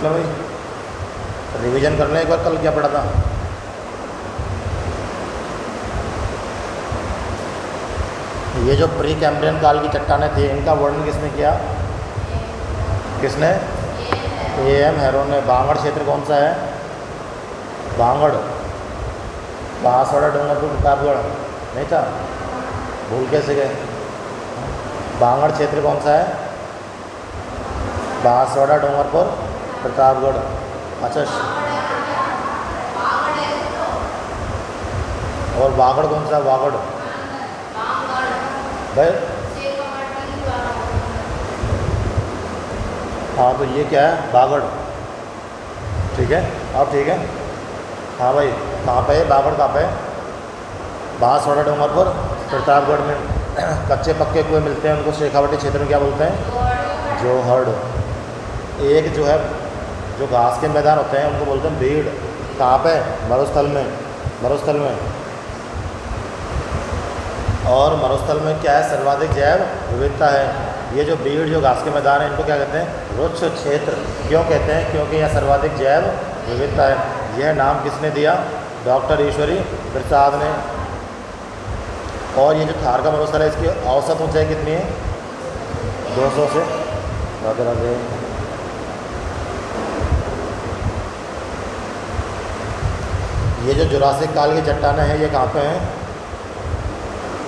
लो भाई, रिवीजन कर लें एक बार, कल क्या पढ़ा था। ये जो प्री कैम्ब्रियन काल की चट्टानें थी, इनका वर्णन किसने किया? किसने? A.M. हेरोन ने। बांगड़ क्षेत्र कौन सा है? बांगड़, बांसवाड़ा, डूंगरपुर, प्रतापगढ़ नहीं था? भूल कैसे गए? बांगड़ क्षेत्र कौन सा है? बांसवाड़ा, डूंगरपुर, प्रतापगढ़। अच्छा, और बागड़ कौन सा? बागड़ भाई, हाँ तो ये क्या है? बागड़। ठीक है, अब ठीक है। हाँ भाई, कहाँ पे है बागड़? कहाँ पे है? बांसवाड़ा, डूंगरपुर, प्रतापगढ़ में कच्चे पक्के कुएं मिलते हैं, उनको शेखावाटी क्षेत्र में क्या बोलते हैं? जोहड़। एक जो है, जो घास के मैदान होते हैं उनको बोलते हैं बीड़। कहाँ पे? मरुस्थल में। मरुस्थल में। और मरुस्थल में क्या है? सर्वाधिक जैव विविधता है। ये जो बीड़, जो घास के मैदान है, इनको क्या कहते हैं? रुक्ष क्षेत्र। क्यों कहते हैं? क्योंकि यहाँ सर्वाधिक जैव विविधता है। यह नाम किसने दिया? डॉक्टर ईश्वरी प्रसाद ने। और ये जो थार का मरुस्थल है, इसकी औसत ऊंचाई कितनी है? 200 से। राधे राधे। ये जो जुरासिक काल की चट्टानें हैं, ये कहाँ पे हैं?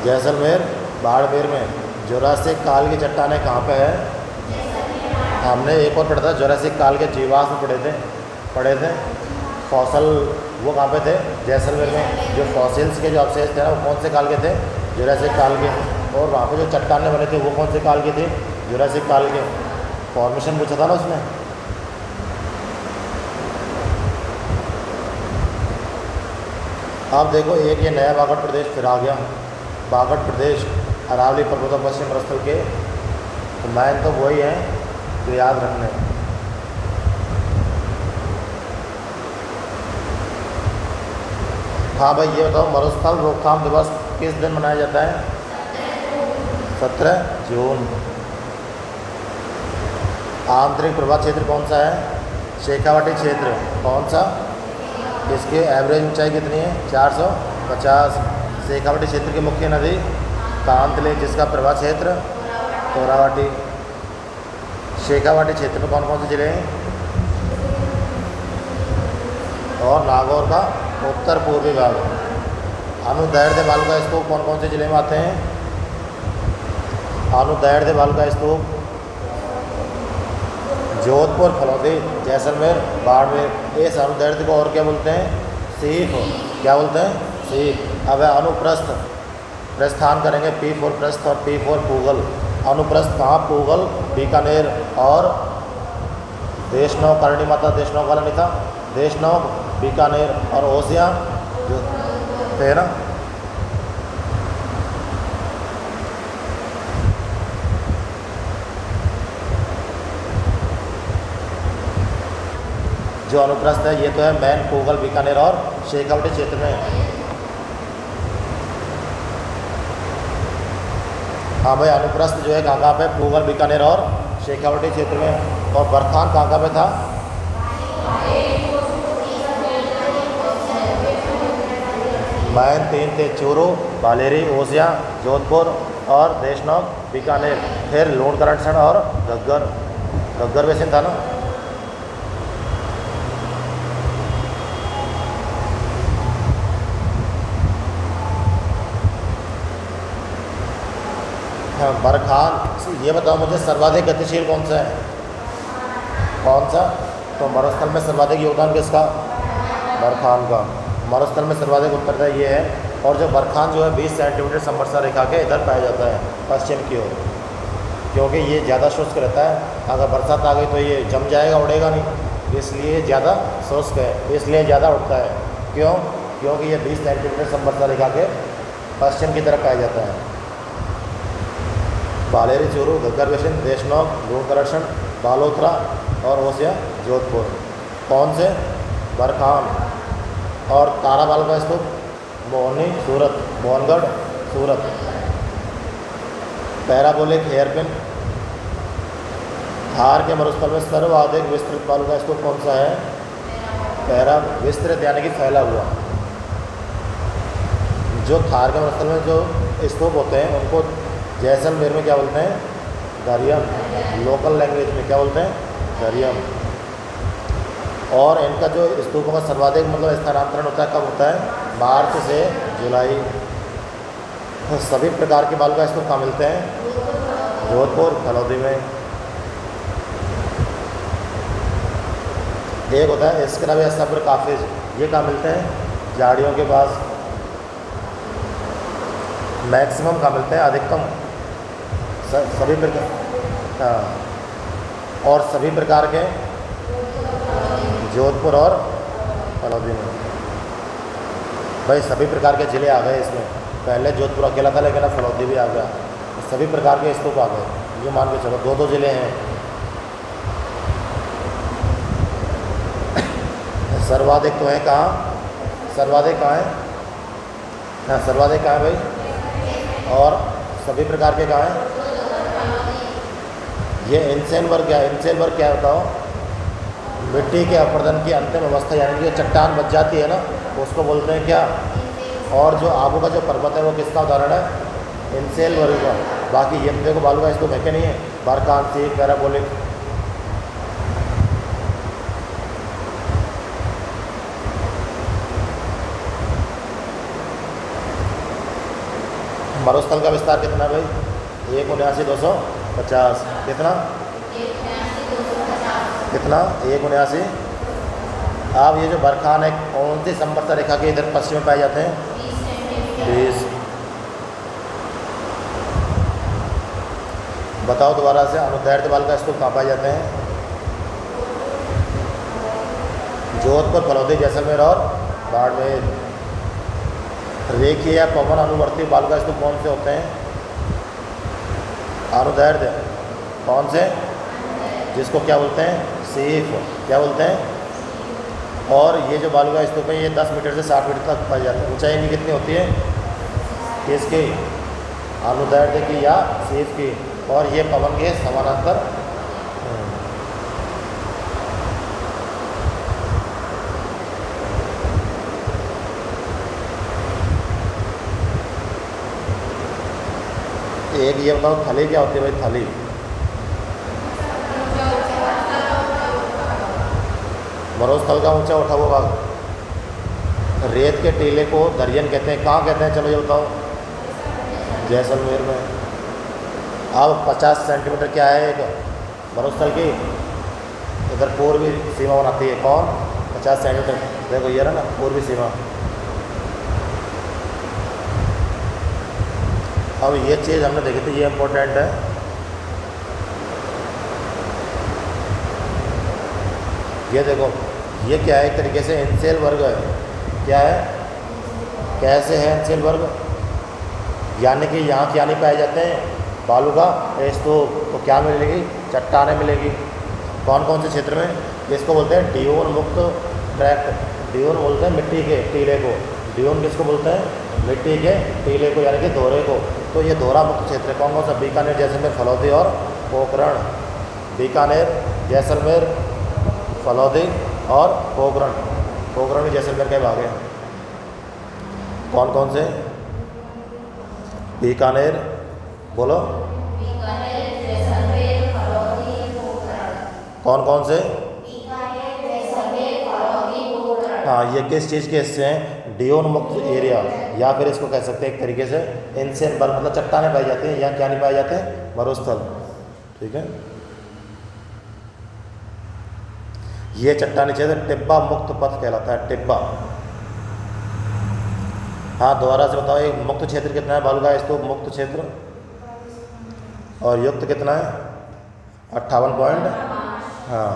जैसलमेर, बाड़मेर में। जुरासिक काल की चट्टानें कहाँ पे है? हमने एक और पढ़ा था, जुरासिक काल के जीवाश्म पढ़े थे। फॉसल वो कहाँ पे थे? जैसलमेर में। जो फॉसिल्स के जो अवशेष थे ना, वो कौन से काल के थे? जुरासिक काल के। और वहाँ पे जो चट्टानें बने थे, वो कौन से काल की थी? जुरासिक काल के। फॉर्मेशन पूछा था ना उसमें। अब देखो, एक ये नया बागड़ प्रदेश फिर आ गया। बागड़ प्रदेश अरावली पर्वतों पश्चिम मरुस्थल के। तो मैन तो वही है जो याद रखने। हाँ भाई, ये बताओ, मरुस्थल रोकथाम दिवस किस दिन मनाया जाता है? 17 जून। आंतरिक प्रवाह क्षेत्र कौन सा है? शेखावाटी क्षेत्र। कौन सा? इसकी एवरेज ऊंचाई कितनी है? 450। शेखावाटी क्षेत्र की मुख्य नदी कांतले, जिसका प्रवाह क्षेत्र तोरावाटी। शेखावाटी क्षेत्र में कौन कौन से जिले हैं? और नागौर का उत्तर पूर्वी भाग। अनुदैर्ध्य बालुका स्तूप कौन कौन से जिले में आते हैं? अनुदैर्ध्य बालुका स्तूप जोधपुर, फलौदी, जैसलमेर, बाड़मेर। इस अनुदैर्ध्य को और क्या बोलते हैं? सीफ। क्या बोलते हैं? सीफ। अब अनुप्रस्थ, प्रस्थान करेंगे। P फॉर प्रस्थ और P फॉर पूगल। अनुप्रस्थ कहाँ? पूगल, बीकानेर। और देशनौक, करणी माता देशनौक वाला नहीं था? देशनौक, बीकानेर। और ओसियां जो थे ना, जो अनुप्रस्थ है, ये तो है मैन, पूगल, बीकानेर और शेखावाटी क्षेत्र में। हाँ भाई, अनुप्रस्थ जो है कहाँ पे? पूगल, बीकानेर और शेखावाटी क्षेत्र में। और बरखान कहाँ पे था? मैन 3 थे, चूरू, बालेरी, ओसिया, जोधपुर और देशनौक, बीकानेर। फिर लूणकरणसण और घग्गर। घग्गर बेसिन था ना। बरखान। ये बताओ मुझे, सर्वाधिक गतिशील कौन सा है? कौन सा? तो मरुस्थल में सर्वाधिक योगदान किसका? बरखान का। मरुस्थल में सर्वाधिक उत्तरदायी ये है। और जो बरखान जो है 20 सेंटीमीटर समवर्षा रेखा के इधर पाया जाता है, पश्चिम की ओर। क्योंकि ये ज़्यादा शुष्क रहता है। अगर बरसात आ गई तो ये जम जाएगा, उड़ेगा नहीं, इसलिए ज़्यादा शुष्क है, इसलिए ज़्यादा उड़ता है। क्यों? क्योंकि ये 20 सेंटीमीटर समवर्षा रेखा के पश्चिम की तरफ पाया जाता है। बालेरी, चूरू, घग्गर बेसिन, देशनौक, लूणकरणसण, बालोतरा और ओसिया, जोधपुर। कौन से? बरखान। और ताराबाल का स्तूप मोहनी, सूरत। मोहनगढ़, सूरत। पैराबोलिक हेयरपिन थार के मरुस्थल में सर्वाधिक विस्तृत बालू का स्तूप कौन सा है? पहला विस्तृत यानी कि फैला हुआ। जो थार के मरुस्थल में जो स्तूप होते हैं उनको जैसलमेर में क्या बोलते हैं? दरियम। लोकल लैंग्वेज में क्या बोलते हैं? दरियम। और इनका जो स्तूपों का सर्वाधिक मतलब स्थानांतरण होता है कब होता है? मार्च से जुलाई। तो सभी प्रकार के बालू का स्तूप कहाँ मिलते हैं? जोधपुर, फलौदी में। एक होता है इसके अलावा सब्र काफिज, ये कहाँ मिलते हैं? झाड़ियों के पास। मैक्सिमम कहाँ मिलते हैं? अधिकतम सभी प्रकार, हाँ, और सभी प्रकार के जोधपुर और फलौदी में। भाई सभी प्रकार के ज़िले आ गए इसमें। पहले जोधपुर अकेला था लेकिन अब फलौदी भी आ गया। सभी प्रकार के स्तूप आ गए, ये मान के चलो 2-2 ज़िले हैं। सर्वाधिक तो है कहाँ? सर्वाधिक कहाँ है? हाँ, सर्वाधिक कहाँ है भाई? और सभी प्रकार के कहाँ हैं? ये इनसेन वर्ग क्या है? इनसेन वर्ग क्या होता हो? मिट्टी के अपर्दन की अंतिम अवस्था, यानी कि चट्टान बच जाती है ना, उसको बोलते हैं क्या? और जो आबू का जो पर्वत है वो किसका उदाहरण है? इनसेल वर्ग का। बाकी ये देखो बालू का स्तूप है क्या नहीं है? बारकांसी, पैराबोलिक। मरुस्थल का विस्तार कितना भाई? 1,79,250। कितना? 1,79,250। अब ये जो बरखान है कौन सी संवर्षा रेखा के इधर पश्चिम में पाए जाते हैं? 20। बताओ दोबारा से, अनुदैर्ध्य बालू का स्तूप कहाँ पाए जाते हैं? जोधपुर, फलौदी, जैसलमेर और बाड़मेर। रेखीय या पवन अनुवर्ती बालू का स्तूप कौन से होते हैं? अनुदैर्ध्य कौन से? जिसको क्या बोलते हैं? सीफ। क्या बोलते हैं? और ये जो बालू का स्तूप है ये 10 मीटर से 60 मीटर तक पाई जाती है। ऊंचाई इनकी कितनी होती है? किसकी? अनुदैर्ध्य की या सीफ की। और ये पवन के समानांतर। एक ये बताओ थली क्या होती है भाई? थली मरुस्थल का ऊंचा उठा हुआ भाग। रेत के टीले को दरियन कहते हैं। कहाँ कहते हैं? चलो ये बताओ। जैसलमेर में। अब 50 सेंटीमीटर क्या है एक मरुस्थल की? इधर पूर्वी सीमा बनाती है कौन? 50 सेंटीमीटर। देखो ये रहा ना पूर्वी सीमा। अब ये चीज़ हमने देखी थी, ये इम्पोर्टेंट है। ये देखो ये क्या है? एक तरीके से इनसेल वर्ग है। क्या है? कैसे है इनसेल वर्ग? यानी कि यहाँ क्या नहीं पाए जाते हैं? बालू का स्तूप। तो क्या मिलेगी? चट्टानें मिलेगी। कौन कौन से क्षेत्र में? इसको बोलते हैं ड्यून मुक्त ट्रैक्ट। ड्यून बोलते हैं मिट्टी के टीले को। ड्यून किसको बोलते हैं? मिट्टी के टीले को, यानी कि दोहरे को। तो ये दोहरा मुक्त क्षेत्र है। कौन कौन सा? बीकानेर, जैसलमेर, फलौदी और पोखरण। बीकानेर, जैसलमेर, फलौदी और पोखरण। पोखरण भी जैसलमेर के भाग हैं। कौन कौन से? बीकानेर, बोलो। बीकानेर, जैसलमेर, फलौदी, पोखरण। कौन कौन से? बीकानेर, जैसलमेर, फलौदी, पोखरण। हाँ, ये किस चीज़ के हिस्से हैं? ड्यून मुक्त एरिया, या फिर इसको कह सकते हैं एक तरीके से इनसेन वर्ग, मतलब चट्टानें पाई जाती हैं। यहाँ क्या नहीं पाए जाते हैं? मरुस्थल। ठीक है। ये चट्टानी क्षेत्र टिब्बा मुक्त पथ कहलाता है। टिब्बा। हाँ, दोबारा से बताओ, एक मुक्त क्षेत्र कितना है बालू का स्तूप? मुक्त क्षेत्र और युक्त कितना है? 58 पॉइंट। हाँ,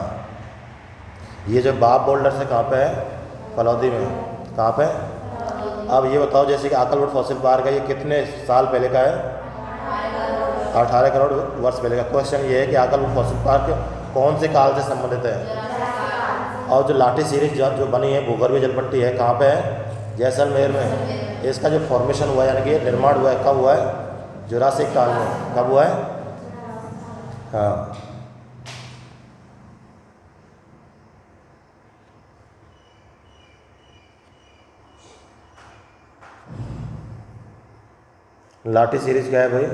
ये जो बाप बोल्डर से कहाँ पे है? फलौदी में। कहाँ पे? अब ये बताओ, जैसे कि आकलवुड फॉसिल पार्क है, ये कितने साल पहले का है? 18 करोड़ वर्ष पहले का। क्वेश्चन ये है कि आकलवुड फॉसिल पार्क कौन से काल से संबंधित है? और जो लाठी सीरीज जो बनी है भूगर्भीय जलपट्टी है, कहाँ पे है? जैसलमेर में। इसका जो फॉर्मेशन हुआ है, यानी कि निर्माण हुआ है, कब हुआ है? जुरासिक काल में। कब हुआ है? हाँ, लाठी सीरीज क्या है भाई?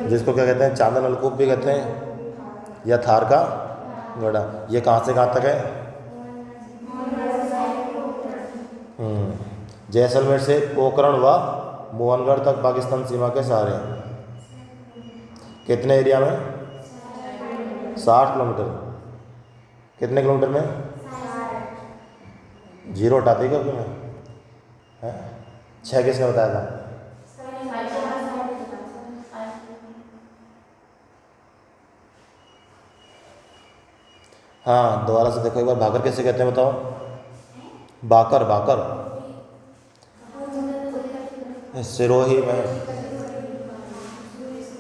जिसको क्या कहते हैं, चांदा नलकूप भी कहते हैं, या थार का गड़ा। ये कहाँ से कहाँ तक है? जैसलमेर से पोखरण व मोहनगढ़ तक पाकिस्तान सीमा के सहारे। कितने एरिया में? 60 किलोमीटर। कितने किलोमीटर में? 0 हटा देगा क्यों मैं? 6 किसने बताया था? हाँ, दोबारा से देखो एक बार। भाकर कैसे कहते हैं बताओ? बाकर, बाकर सिरोही में,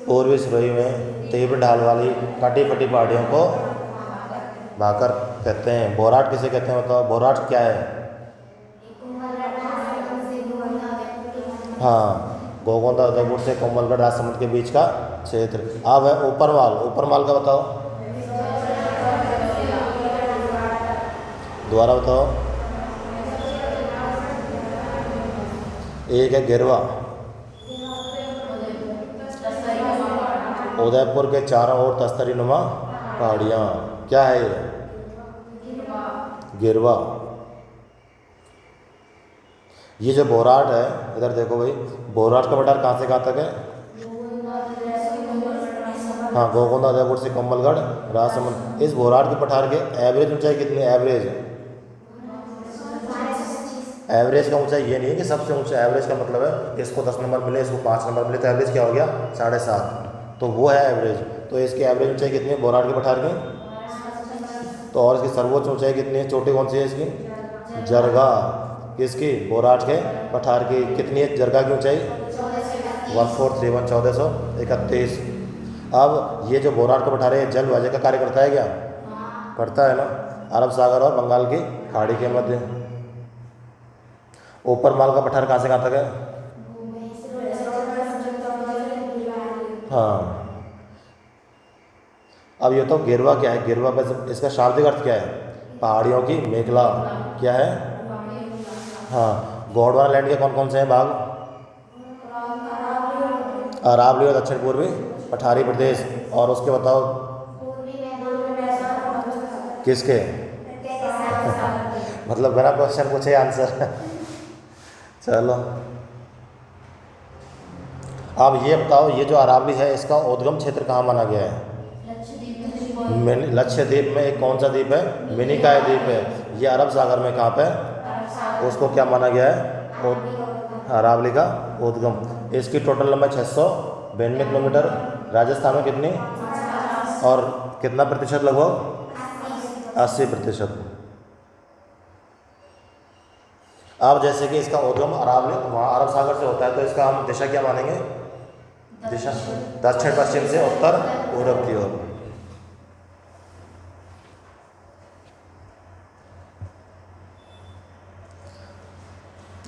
पूर्वी सिरोही में तीव्र ढाल वाली कटी फटी पहाड़ियों को भाकर कहते हैं। बोराट किसे कहते हैं बताओ? बोराट क्या है? हाँ, गोगोंदा उदयपुर से कोमलगढ़ राजसमंद के बीच का क्षेत्र। अब है ऊपरमाल। ऊपरमाल का बताओ, दोबारा बताओ। एक है गिरवा, उदयपुर के चारों ओर तस्तरी नुमा पहाड़ियाँ। क्या है ये? गिरवा। ये जो बोराट है, इधर देखो भाई, बोराट का पठार कहाँ से कहाँ तक है? हाँ, गोगोंदा उदयपुर से कोमलगढ़ राजसमंद। इस बोराट के पठार के एवरेज ऊंचाई कितनी? एवरेज का ऊंचाई ये नहीं है कि सबसे ऊंचा। एवरेज का मतलब है इसको 10 नंबर मिले, इसको 5 नंबर मिले, तो एवरेज क्या हो गया? 7.5। तो वो है एवरेज। तो इसकी एवरेज ऊंचाई कितनी है बोराट के पठार की? तो और इसकी सर्वोच्च ऊंचाई कितनी है? चोटी कौन सी है इसकी? जरगा। किसकी? बोराट के पठार की। कितनी है जरगा की ऊंचाई? 1431, 1431। अब ये जो बोराट का पठार है, जल विभाजन का कार्य करता है क्या? करता है ना, अरब सागर और बंगाल की खाड़ी के मध्य। ऊपरमाल का पठार कहाँ से कहाँ तक है? हाँ। अब ये तो गिरवा क्या है? गिरवा पे इसका शाब्दिक अर्थ क्या है? पहाड़ियों की मेखला। क्या है? हाँ। गोंडवाना लैंड के कौन कौन से हैं भाग? अरावली और दक्षिण पूर्वी पठारी प्रदेश। और उसके बताओ किसके? मतलब बिना क्वेश्चन पूछे आंसर। चलो, अब ये बताओ, ये जो अरावली है इसका उद्गम क्षेत्र कहाँ माना गया है? लक्षद्वीप में। एक कौन सा द्वीप है? मिनिकॉय द्वीप है। ये अरब सागर में कहाँ पे? उसको क्या माना गया है? अरावली का उद्गम। इसकी टोटल लंबाई 692 किलोमीटर। राजस्थान में कितनी? और कितना प्रतिशत? लगभग 80%। अब जैसे कि इसका उद्गम अरावली वहाँ अरब सागर से होता है, तो इसका हम दिशा क्या मानेंगे? दिशा दक्षिण पश्चिम से उत्तर पूर्व की ओर।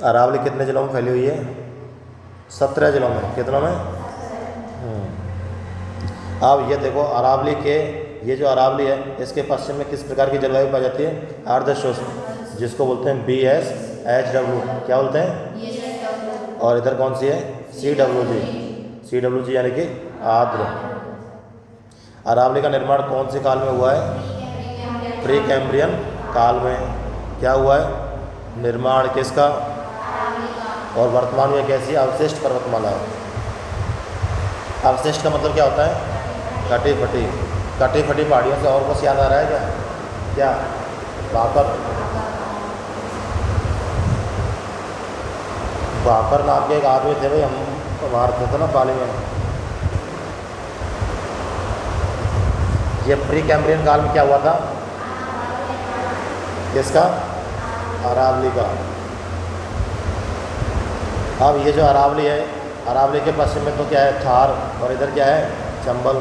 अरावली कितने जिलों में फैली हुई है? 17 जिलों में। कितनों में? अब ये देखो, अरावली के, ये जो अरावली है इसके पश्चिम में किस प्रकार की जलवायु पाई जाती है? अर्धशुष्क, जिसको बोलते हैं BSHW। क्या बोलते हैं? और इधर कौन सी है? CWG यानी कि आर्द्र। अरावली का निर्माण कौन से काल में हुआ है? प्री कैम्ब्रियन काल में। क्या हुआ है? निर्माण किसका? और वर्तमान में कैसी अवशिष्ट पर्वतमाला है? अवशिष्ट का मतलब क्या होता है? कटी फटी। कटी फटी पहाड़ियों से और कुछ याद आ रहा है क्या? क्या? भाकर। भाकर नाम के एक आदमी थे भाई, हम मारते थे ना पाली में। ये प्री कैम्ब्रियन काल में क्या हुआ था? किसका? अरावली का। अब ये जो अरावली है, अरावली के पश्चिम में तो क्या है? थार। और इधर क्या है? चंबल।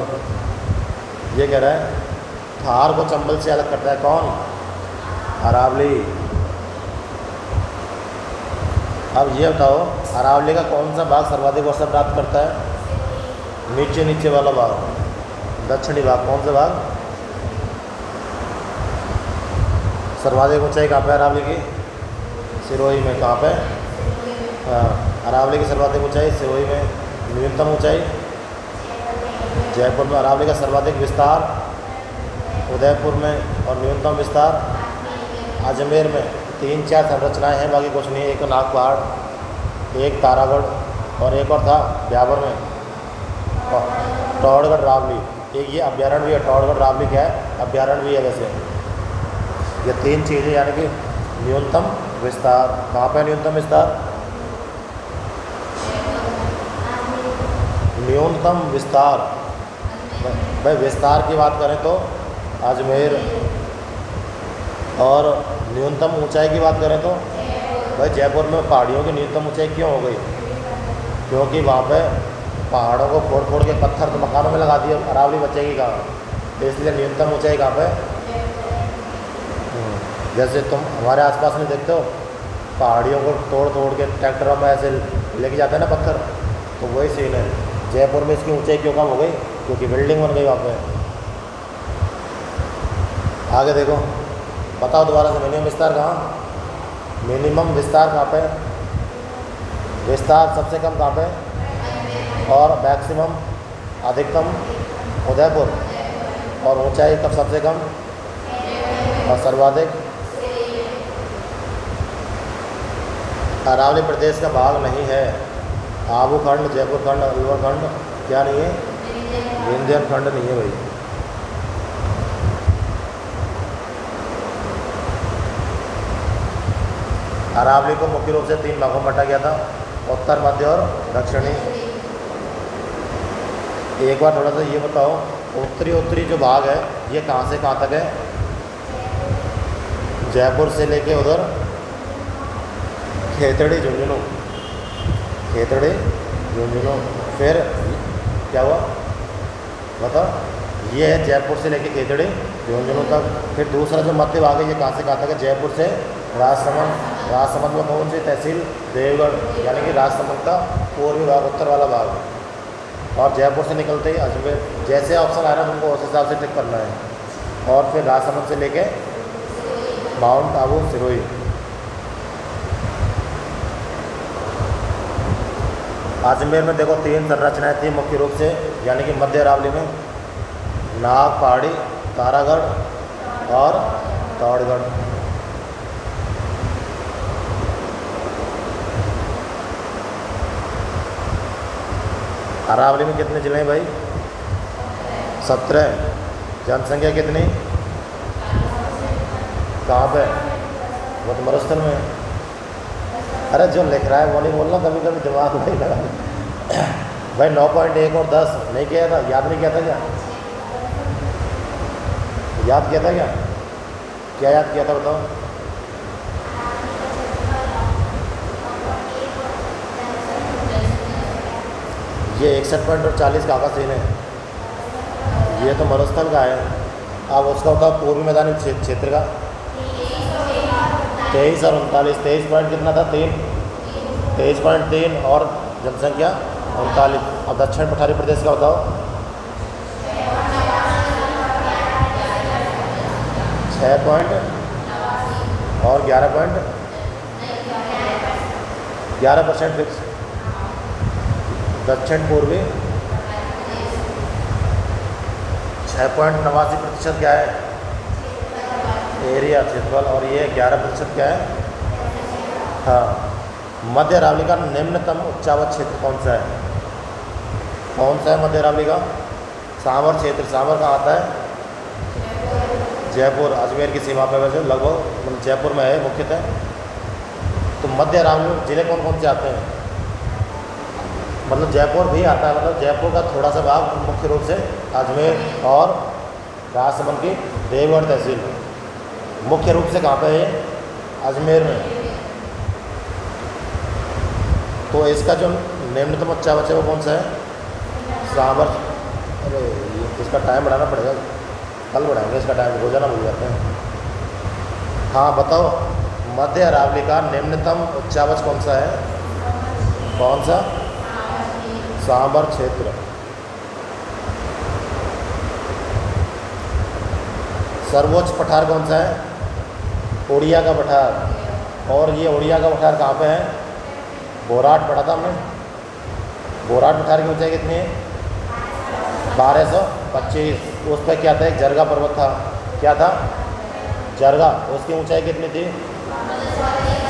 ये कह रहा है थार को चंबल से अलग करता है कौन? अरावली। अब ये बताओ, अरावली का कौन सा भाग सर्वाधिक वर्षा प्राप्त करता है? नीचे वाला भाग, दक्षिणी भाग। कौन सा भाग? सर्वाधिक ऊंचाई कहाँ पे अरावली की? सिरोही में। कहाँ पे? हाँ। अरावली की सर्वाधिक ऊंचाई सिरोही में। न्यूनतम ऊंचाई जयपुर में। अरावली का सर्वाधिक विस्तार उदयपुर में और न्यूनतम विस्तार अजमेर में। 3-4 संरचनाएं हैं, बाकी कुछ नहीं है। एक नाग पहाड़, एक तारागढ़ और एक और था ब्यावर में टौड़गढ़ रावली। एक ये अभ्यारण्य भी है, टौड़गढ़ रावली क्या है, अभ्यारण्य भी है वैसे। ये 3 चीज़ें यानी कि न्यूनतम विस्तार। कहाँ पे न्यूनतम विस्तार? न्यूनतम विस्तार भाई विस्तार की बात करें तो अजमेर, और न्यूनतम ऊंचाई की बात करें तो भाई जयपुर में पहाड़ियों की न्यूनतम ऊंचाई क्यों हो गई? क्योंकि वहाँ पे पहाड़ों को फोड़ फोड़ के पत्थर तो मकानों में लगा दिए, अरावली बचेगी कहाँ? तो इसलिए न्यूनतम ऊंचाई कहाँ पे? जैसे तुम हमारे आसपास में देखते हो पहाड़ियों को तोड़ तोड़ के ट्रैक्टरों में ऐसे लेके जाते हैं ना पत्थर, तो वही सीन है। जयपुर में इसकी ऊंचाई क्यों कम हो गई? क्योंकि बिल्डिंग बन गई वहाँ पे। आगे देखो, बताओ दोबारा से मिनिमम विस्तार कहाँ? मिनिमम विस्तार कहाँ पे? विस्तार सबसे कम कहाँ पे? और मैक्सिमम अधिकतम उदयपुर। और ऊंचाई कब सबसे कम और सर्वाधिक? अरावली प्रदेश का भाग नहीं है। आबू खंड, जयपुर खंड, अलवर खंड क्या नहीं है? विंध्याचल खंड नहीं है भाई। अरावली को मुख्य रूप से 3 भागों में बांटा गया था, उत्तर, मध्य और दक्षिणी। एक बार थोड़ा सा ये बताओ, उत्तरी जो भाग है ये कहाँ से कहाँ तक है? जयपुर से लेके उधर खेतड़ी झुंझुनू, खेतड़ी झुंझुनू। फिर क्या हुआ बताओ? ये है जयपुर से लेके खेतड़ी झुंझुनू तक। फिर दूसरा जो मध्य भाग है ये कहाँ से कहाँ तक है? जयपुर से राजसमंद। राजसमंद में कौन सी तहसील? देवगढ़, यानी कि राजसमंद का पूर्वी भाग, उत्तर वाला भाग। और जयपुर से निकलते ही अजमेर। जैसे ऑप्शन आ रहा है तुमको उस हिसाब से टिक करना है। और फिर राजसमंद से लेके माउंट आबू, सिरोही। अजमेर में देखो 3 संरचनाएँ थी मुख्य रूप से, यानी कि मध्य अरावली में नाग पहाड़ी, तारागढ़ और टौड़गढ़। अरावली में कितने जिले हैं भाई? 17। जनसंख्या कितनी? कहाँ पे? वो तो मरुस्थल में है। अरे जो लिख रहा है वो नहीं बोलना, कभी कभी दिमाग नहीं लगा भाई। 9.1 और 10 नहीं किया था? याद नहीं किया था क्या? याद किया था क्या? क्या याद किया था बताओ? ये 61.40 का सीन है। ये तो मरुस्थल का है। अब उसका बताओ पूर्वी मैदानी क्षेत्र का। 23 और 39। 23 पॉइंट कितना था? 3। 23.3 और जनसंख्या 39। अब दक्षिण पठारी प्रदेश का बताओ। 6 पॉइंट और 11% फिक्स। दक्षिण पूर्वी 6.89% क्या है? एरिया, क्षेत्रफल। और ये 11% क्या है? हाँ। मध्य अरावली का निम्नतम उच्चावत क्षेत्र कौन सा है? कौन सा है मध्य अरावली का? सांभर क्षेत्र। सांभर कहाँ आता है? जयपुर, अजमेर की सीमा पर वैसे लगभग, मतलब जयपुर में है मुख्यतः। तो मध्य अरावली में जिले कौन कौन से आते हैं? मतलब जयपुर भी आता है, मतलब जयपुर का थोड़ा सा भाग मुख्य रूप से अजमेर और राजसमंद की देवगढ़ तहसील में। मुख्य रूप से कहाँ पे है? अजमेर में। तो इसका जो निम्नतम उच्चावच है वो कौन सा है? सांभर। अरे इसका टाइम बढ़ाना पड़ेगा, कल बढ़ाएंगे इसका टाइम, रोजाना भूल जाते हैं। हाँ बताओ, मध्य अरावली का निम्नतम उच्चावच कौन सा है? कौन सा? सांभर क्षेत्र। सर्वोच्च पठार कौन सा है? उड़िया का पठार। और ये उड़िया का पठार कहाँ पे है? बोराट पढ़ा था हमने। बोराट पठार की ऊंचाई कितनी है? 1225। उस पर क्या था? एक जरगा पर्वत था। क्या था? जरगा। उसकी ऊंचाई कितनी थी?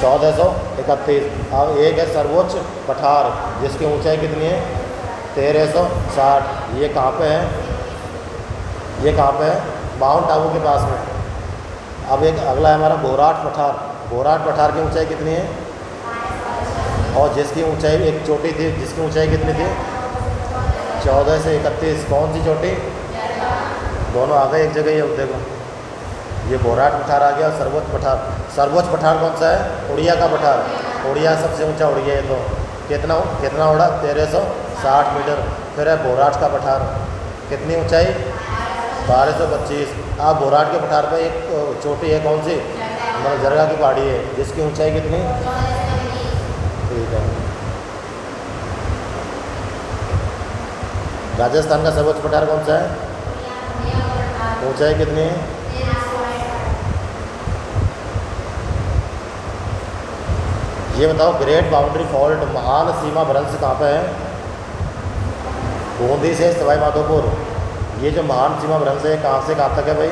1431। अब एक है सर्वोच्च पठार जिसकी ऊंचाई कितनी है? 1360। ये कहाँ पे है? ये कहाँ पे है? माउंट आबू के पास में। अब एक अगला है हमारा बोराट पठार। बोराट पठार की ऊंचाई कितनी है? और जिसकी ऊंचाई एक चोटी थी, जिसकी ऊंचाई कितनी थी? 14 से 31। कौन सी चोटी? दोनों आ गए एक जगह। ये देखो, ये बोराट पठार आ गया और सर्वोच्च पठार। सर्वोच्च पठार कौन सा है? उड़िया का पठार। उड़िया सबसे ऊंचा उड़िया है। तो कितना कितना उड़ा? 1360 मीटर। फिर है बोराट का पठार। कितनी ऊंचाई? 1225। अब बोराट के पठार पे एक चोटी है, कौन सी? मतलब जरगा की पहाड़ी है, जिसकी ऊंचाई कितनी? ठीक है। राजस्थान का सर्वोच्च पठार कौन सा है? ऊंचाई कितनी है? ये बताओ, ग्रेट बाउंड्री फॉल्ट, महान सीमा भ्रंश कहाँ पे है? बूंदी से सवाई माधोपुर। ये जो महान सीमा भ्रंश है कहाँ से कहाँ तक है भाई?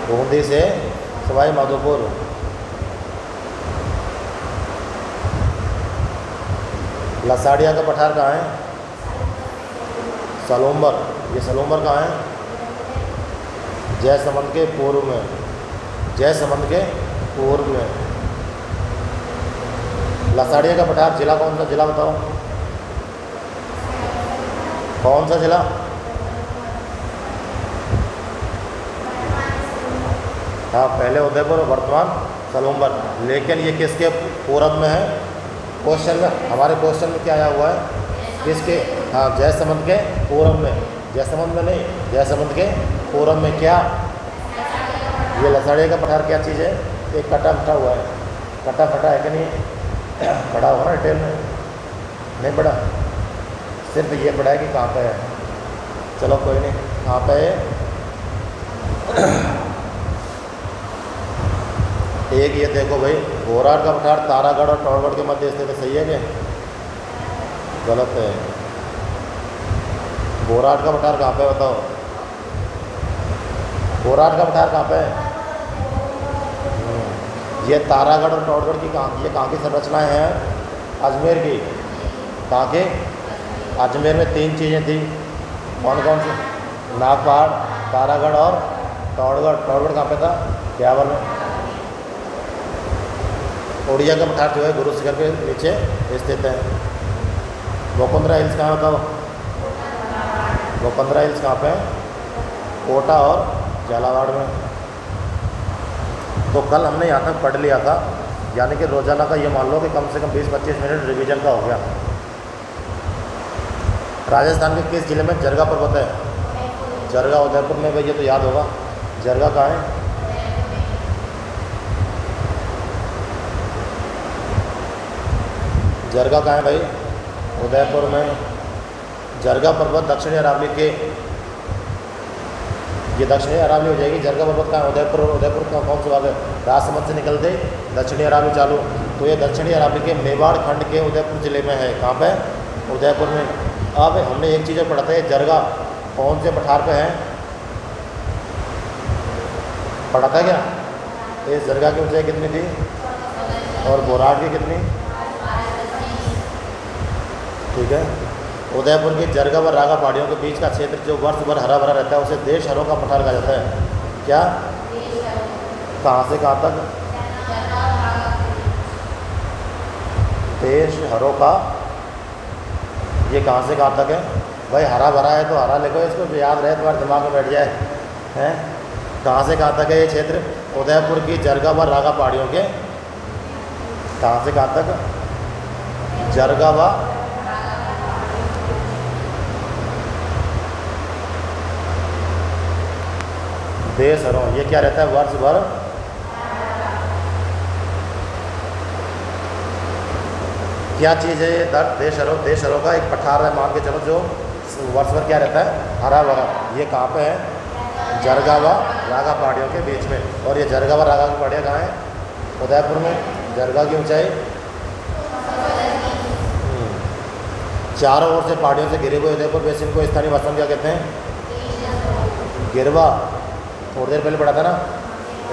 बूंदी से सवाई माधोपुर। लसाड़िया का पठार कहाँ है? सलोम्बर। ये सलोम्बर कहाँ है? जयसमंद के पूर्व में। जयसमंद के पूर्व में। लसाड़िया का पठार जिला कौन सा? जिला बताओ, कौन सा जिला? हाँ, पहले उदयपुर और वर्तमान सलोम्बर। लेकिन ये किसके पूरब में है? क्वेश्चन में, हमारे क्वेश्चन में क्या आया हुआ है? किसके? हाँ, जयसमंद के पूरब में। जयसमंद में नहीं, जयसमंद के पूरब में। क्या ये लसाड़िया का पठार क्या चीज़ है? एक कटा फटा हुआ है। कटा फटा है कि नहीं? पढ़ा होगा ना डिटेल में? नहीं पढ़ा? सिर्फ ये पढ़ा है कि कहाँ पे है। चलो कोई नहीं, कहाँ पे है? एक ये देखो भाई, बोराट का पठार तारागढ़ और टोड़गढ़ के मध्य स्थित है। सही है क्या? गलत है। बोराट का पठार कहाँ पे? बताओ, बोराट का पठार कहाँ पे है? ये तारागढ़ और टोड़गढ़ की ये कहाँ की संरचनाएँ हैं? अजमेर की। कहाँ के? अजमेर में 3 चीज़ें थी। कौन कौन सी? नागपहाड़, तारागढ़ और टोड़गढ़। टोड़गढ़ कहाँ पे था? ब्यावर में। उड़िया का पठार जो है गुरु शिखर के नीचे स्थित है। गोकुंद्रा हिल्स कहाँ बताओ? गोकुंद्रा हिल्स कहाँ पे है? कोटा और झालावाड़ में। तो कल हमने यहाँ तक पढ़ लिया था, यानी कि रोज़ाना का ये मान लो कि कम से कम 20-25 मिनट रिवीजन का हो गया। राजस्थान के किस जिले में जरगा पर्वत है? जरगा उदयपुर में। भाई ये तो याद होगा। जरगा कहाँ है? जरगा कहाँ है भाई? उदयपुर में। जरगा पर्वत दक्षिणी अरावली के, ये दक्षिणी अरावली हो जाएगी। जरगा पर्वत कहाँ है? उदयपुर। उदयपुर का कौन सा भाग है? राजसमंद से निकलते दक्षिणी अरावली चालू। तो ये दक्षिणी अरावली के मेवाड़ खंड के उदयपुर जिले में है। कहाँ पे? उदयपुर में। अब हमने एक चीज़ पढ़ा था, ये जरगा कौन से पठार पे है? पढ़ा था क्या? ये जरगा की ऊंचाई कितनी थी? और बोराट की कितनी? ठीक है। उदयपुर की जरगा व रागा पहाड़ियों के बीच का क्षेत्र जो वर्ष भर हरा भरा रहता है उसे देश हरों का पठार कहा जाता है। क्या? कहाँ से कहाँ तक? देश हरों का। ये कहाँ से कहाँ तक है भाई? हरा भरा है तो हरा लिखो, इसको जो याद रहे तुम्हारे दिमाग में बैठ जाए। हैं? कहाँ से कहाँ तक है ये क्षेत्र? उदयपुर की जरगा व रागा पहाड़ियों के कहाँ से कहाँ तक? जरगा व देश हरों। ये क्या रहता है? वर्ष भर क्या चीज़ है ये? देश हरों। देश हरों का एक पठार है, मान के चलो, जो वर्ष भर क्या रहता है? हरा भरा। ये कहाँ पे है? जरगा व रागा पहाड़ियों के बीच में। और ये जरगा व रागा की पहाड़ियाँ कहाँ है? उदयपुर में। जरगा की ऊंचाई चारों ओर से पहाड़ियों से घिरे हुए उदयपुर बेसिन को स्थानीय भाषा में क्या कहते हैं? गिरवा। थोड़ी देर पहले पढ़ा था ना,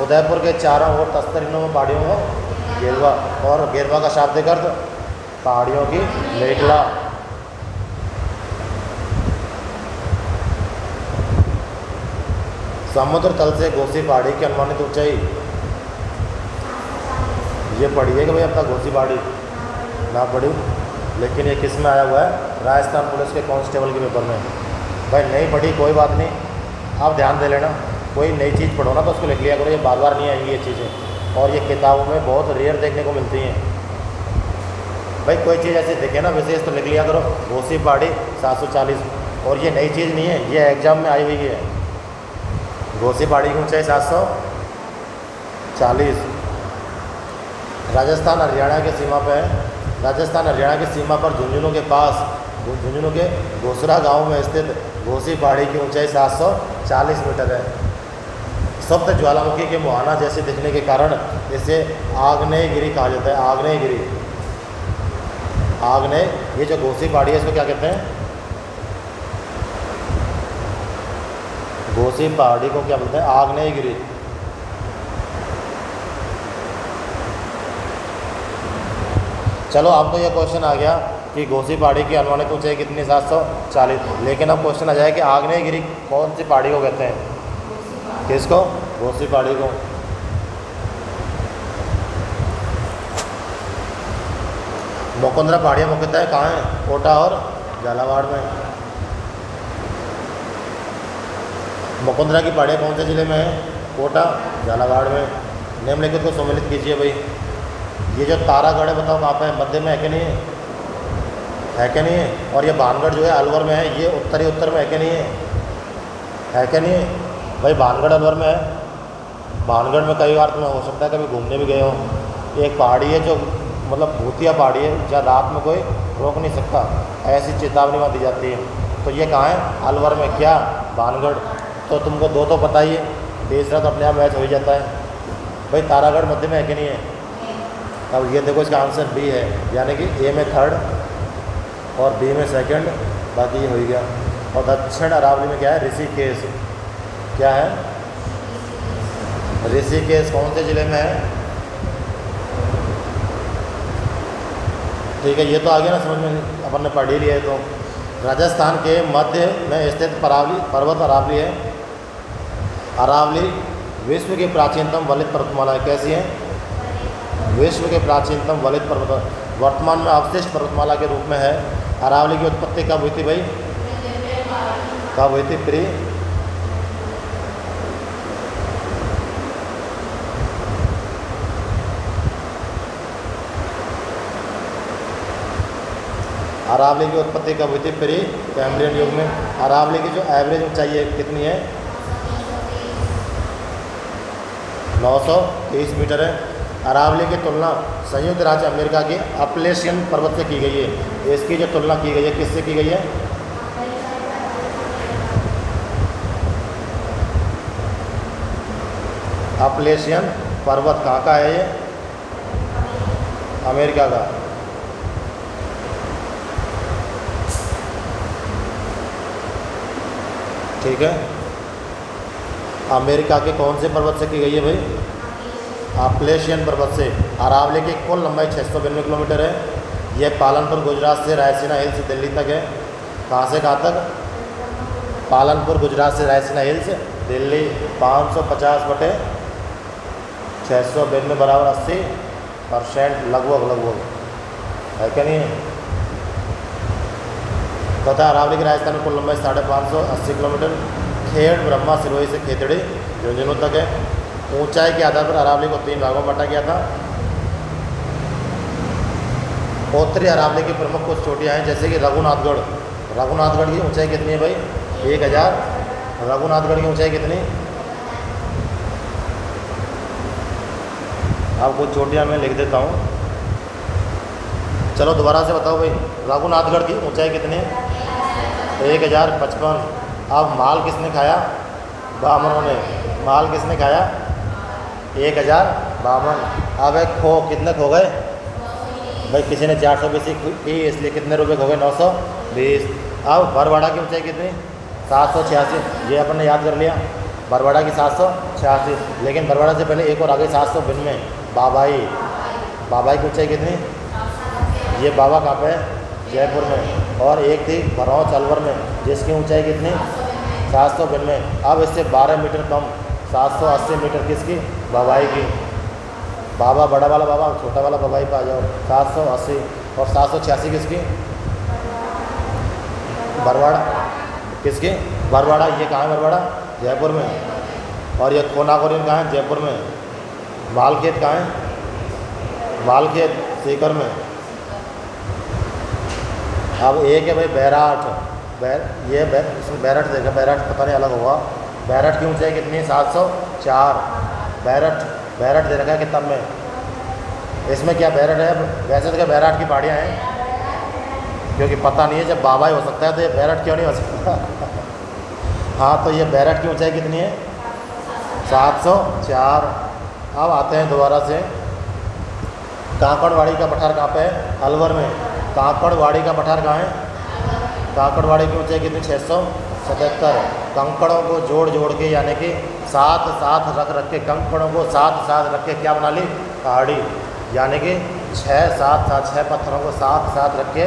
उदयपुर के चारों ओर तस्तरीनों में पहाड़ियों को गिरवा, और गिरवा का शाब्दिक अर्थ पहाड़ियों की मेखला। समुद्र तल से घोसी पहाड़ी की अनुमानित ऊंचाई, ये पढ़ी है कि भाई अब तक घोसी पहाड़ी ना पढ़ी, लेकिन ये किस में आया हुआ है? राजस्थान पुलिस के कांस्टेबल के पेपर में। भाई नहीं पढ़ी कोई बात नहीं, आप ध्यान दे लेना, कोई नई चीज़ पढ़ो ना तो उसको लिख लिया करो, ये बार बार नहीं आएंगी ये चीज़ें, और ये किताबों में बहुत रेयर देखने को मिलती हैं। भाई कोई चीज़ ऐसे दिखे ना विशेष तो लिख लिया करो, घोसी पहाड़ी 740, और ये नई चीज़ नहीं है, ये एग्जाम में आई हुई है। घोसी पहाड़ी की ऊंचाई 740। राजस्थान हरियाणा की सीमा पे है, राजस्थान हरियाणा की सीमा पर झुंझुनू के पास, झुंझुनू के घोसरा गांव में स्थित घोसी पहाड़ी की ऊंचाई 740 मीटर है। सप्त ज्वालामुखी के मुहाना जैसे दिखने के कारण इसे आग्नेयगिरी कहा जाता है। आग्नेयगिरी, आग्नेय, ये जो घोसी पहाड़ी है इसको क्या कहते हैं? घोसी पहाड़ी को क्या बोलते हैं? आग्नेयगिरी। चलो अब तो ये क्वेश्चन आ गया कि घोसी पहाड़ी की अनुमानित ऊंचाई कितनी? 740। लेकिन अब क्वेश्चन आ जाए कि आग्नेयगिरी कौन सी पहाड़ी को कहते हैं? किसको? घोसी पहाड़ी को। मुकुंदरा पहाड़ियाँ मुख्यतः कहाँ हैं? कोटा और झालावाड़ में। मुकुंदरा की पहाड़ियाँ कौन से जिले में है? कोटा, झालावाड़ में। निम्नलिखित को सम्मिलित कीजिए भाई। ये जो तारागढ़ है बताओ कहाँ पे है? मध्य में है कि नहीं है? है कि नहीं है? और ये भानगढ़ जो है अलवर में है, ये उत्तरी उत्तर में है कि नहीं है? है कि नहीं है? भाई भानगढ़ अलवर में है। भानगढ़ में कई बार तुम्हें हो सकता है कभी घूमने भी गए हो। एक पहाड़ी है जो मतलब भूतिया पहाड़ी है, जहाँ रात में कोई रोक नहीं सकता, ऐसी चेतावनी वहाँ दी जाती है। तो ये कहाँ है? अलवर में। क्या? भानगढ़। तो तुमको दो तो पता ही है, तीसरा तो अपने आप मैच हो ही जाता है। भाई तारागढ़ मध्य में है कि नहीं है? अब ये देखो इसका आंसर बी है, यानी कि ए में थर्ड और बी में सेकंड, बाकी ये हो ही गया। और दक्षिण अरावली में क्या है? ऋषिकेश। क्या है? ऋषिकेश कौन से ज़िले में है? ठीक है, ये तो आ गया ना समझ में, अपन ने पढ़ ही लिया है। तो राजस्थान के मध्य में स्थित पर्वत अरावली है। अरावली विश्व की प्राचीनतम वलित पर्वतमाला है। कैसी है? विश्व के प्राचीनतम वलित पर्वत, वर्तमान में अवशिष्ट पर्वतमाला के रूप में है। अरावली की उत्पत्ति कब हुई थी भाई? कब हुई थी? प्री अरावली की उत्पत्ति कब हुई थी? प्री कैम्ब्रियन युग में। अरावली की जो एवरेज ऊंचाई है कितनी है? 930 मीटर है। अरावली की तुलना संयुक्त राज्य अमेरिका के अपलेशियन पर्वत से की गई है। इसकी जो तुलना की गई है किससे की गई है? अपलेशियन पर्वत कहाँ का है? ये अमेरिका का। ठीक है, अमेरिका के कौन से पर्वत से की गई है भाई? अपलेशियन पर्वत से। अरावली की कुल लंबाई 692 किलोमीटर है। यह पालनपुर गुजरात से रायसीना हिल्स दिल्ली तक है। कहाँ से कहाँ तक? पालनपुर गुजरात से रायसीना हिल्स दिल्ली। 550/692 बराबर 80% लगभग है क्या नहीं है? तथा अरावली की राजस्थान में कुल लंबाई 580 किलोमीटर। खेड़ ब्रह्मा सिरोही से खेतड़ी झुंझुनू तक है। ऊंचाई के आधार पर अरावली को 3 भागों में बांटा गया था। उत्तरी अरावली की प्रमुख कुछ चोटियाँ हैं जैसे कि रघुनाथगढ़। रघुनाथगढ़ की ऊंचाई कितनी है भाई? 1000। रघुनाथगढ़ की ऊंचाई कितनी? अब कुछ चोटियाँ मैं लिख देता हूँ, चलो दोबारा से बताओ भाई। रघुनाथगढ़ की ऊंचाई कितनी? 1055। अब माल किसने खाया? ब्राह्मणों ने। माल किसने खाया? 1052। अब एक खो, कितने खो गए? भाई किसी ने 420 की इसलिए कितने रुपए हो गए 920। अब बरवाड़ा की ऊंचाई कितनी 786, ये अपन ने याद कर लिया बरवाड़ा की 786। लेकिन बरवाड़ा से पहले एक और आगे 792 बाबाई। बाबाई की ऊंचाई कितनी, ये बाबा कहाँ पे है जयपुर में, और एक थी भरौच अलवर में जिसकी ऊंचाई कितनी 792। अब इससे 12 मीटर कम 780 मीटर किसकी बाबाई की। बाबा बड़ा वाला बाबा छोटा वाला बाबाई पे आ जाओ 780, और 786 किसकी बरवाड़ा, किसकी बरवाड़ा। ये कहाँ है बरवाड़ा जयपुर में, और ये कोनाकोरिन कहाँ है जयपुर में। मालखेत कहाँ है मालखेत सीकर में। अब एक है भाई बैराठ, इसमें बैराठ देखा, बैराठ पता नहीं अलग होगा। बैराठ की ऊंचाई कितनी 704। बैराठ दे रखा है किताब में, इसमें क्या बैराठ है, वैसे तो क्या बैराठ की पहाड़ियाँ हैं क्योंकि पता नहीं है, जब बाबा ही हो सकता है तो ये बैराठ क्यों नहीं हो सकता। हाँ तो ये बैराठ की ऊंचाई कितनी है 704। अब आते हैं दोबारा से, काकड़वाड़ी का पठार कहाँ पे है अलवर में। काकड़वाड़ी का पठार कहाँ है, काकड़वाड़ी की ऊंचाई कितनी 677। कंकड़ों को जोड़ जोड़ के यानी कि साथ साथ रख के, कंकड़ों को साथ साथ रख के क्या बना ली पहाड़ी, यानी कि 6 पत्थरों को साथ साथ रख के,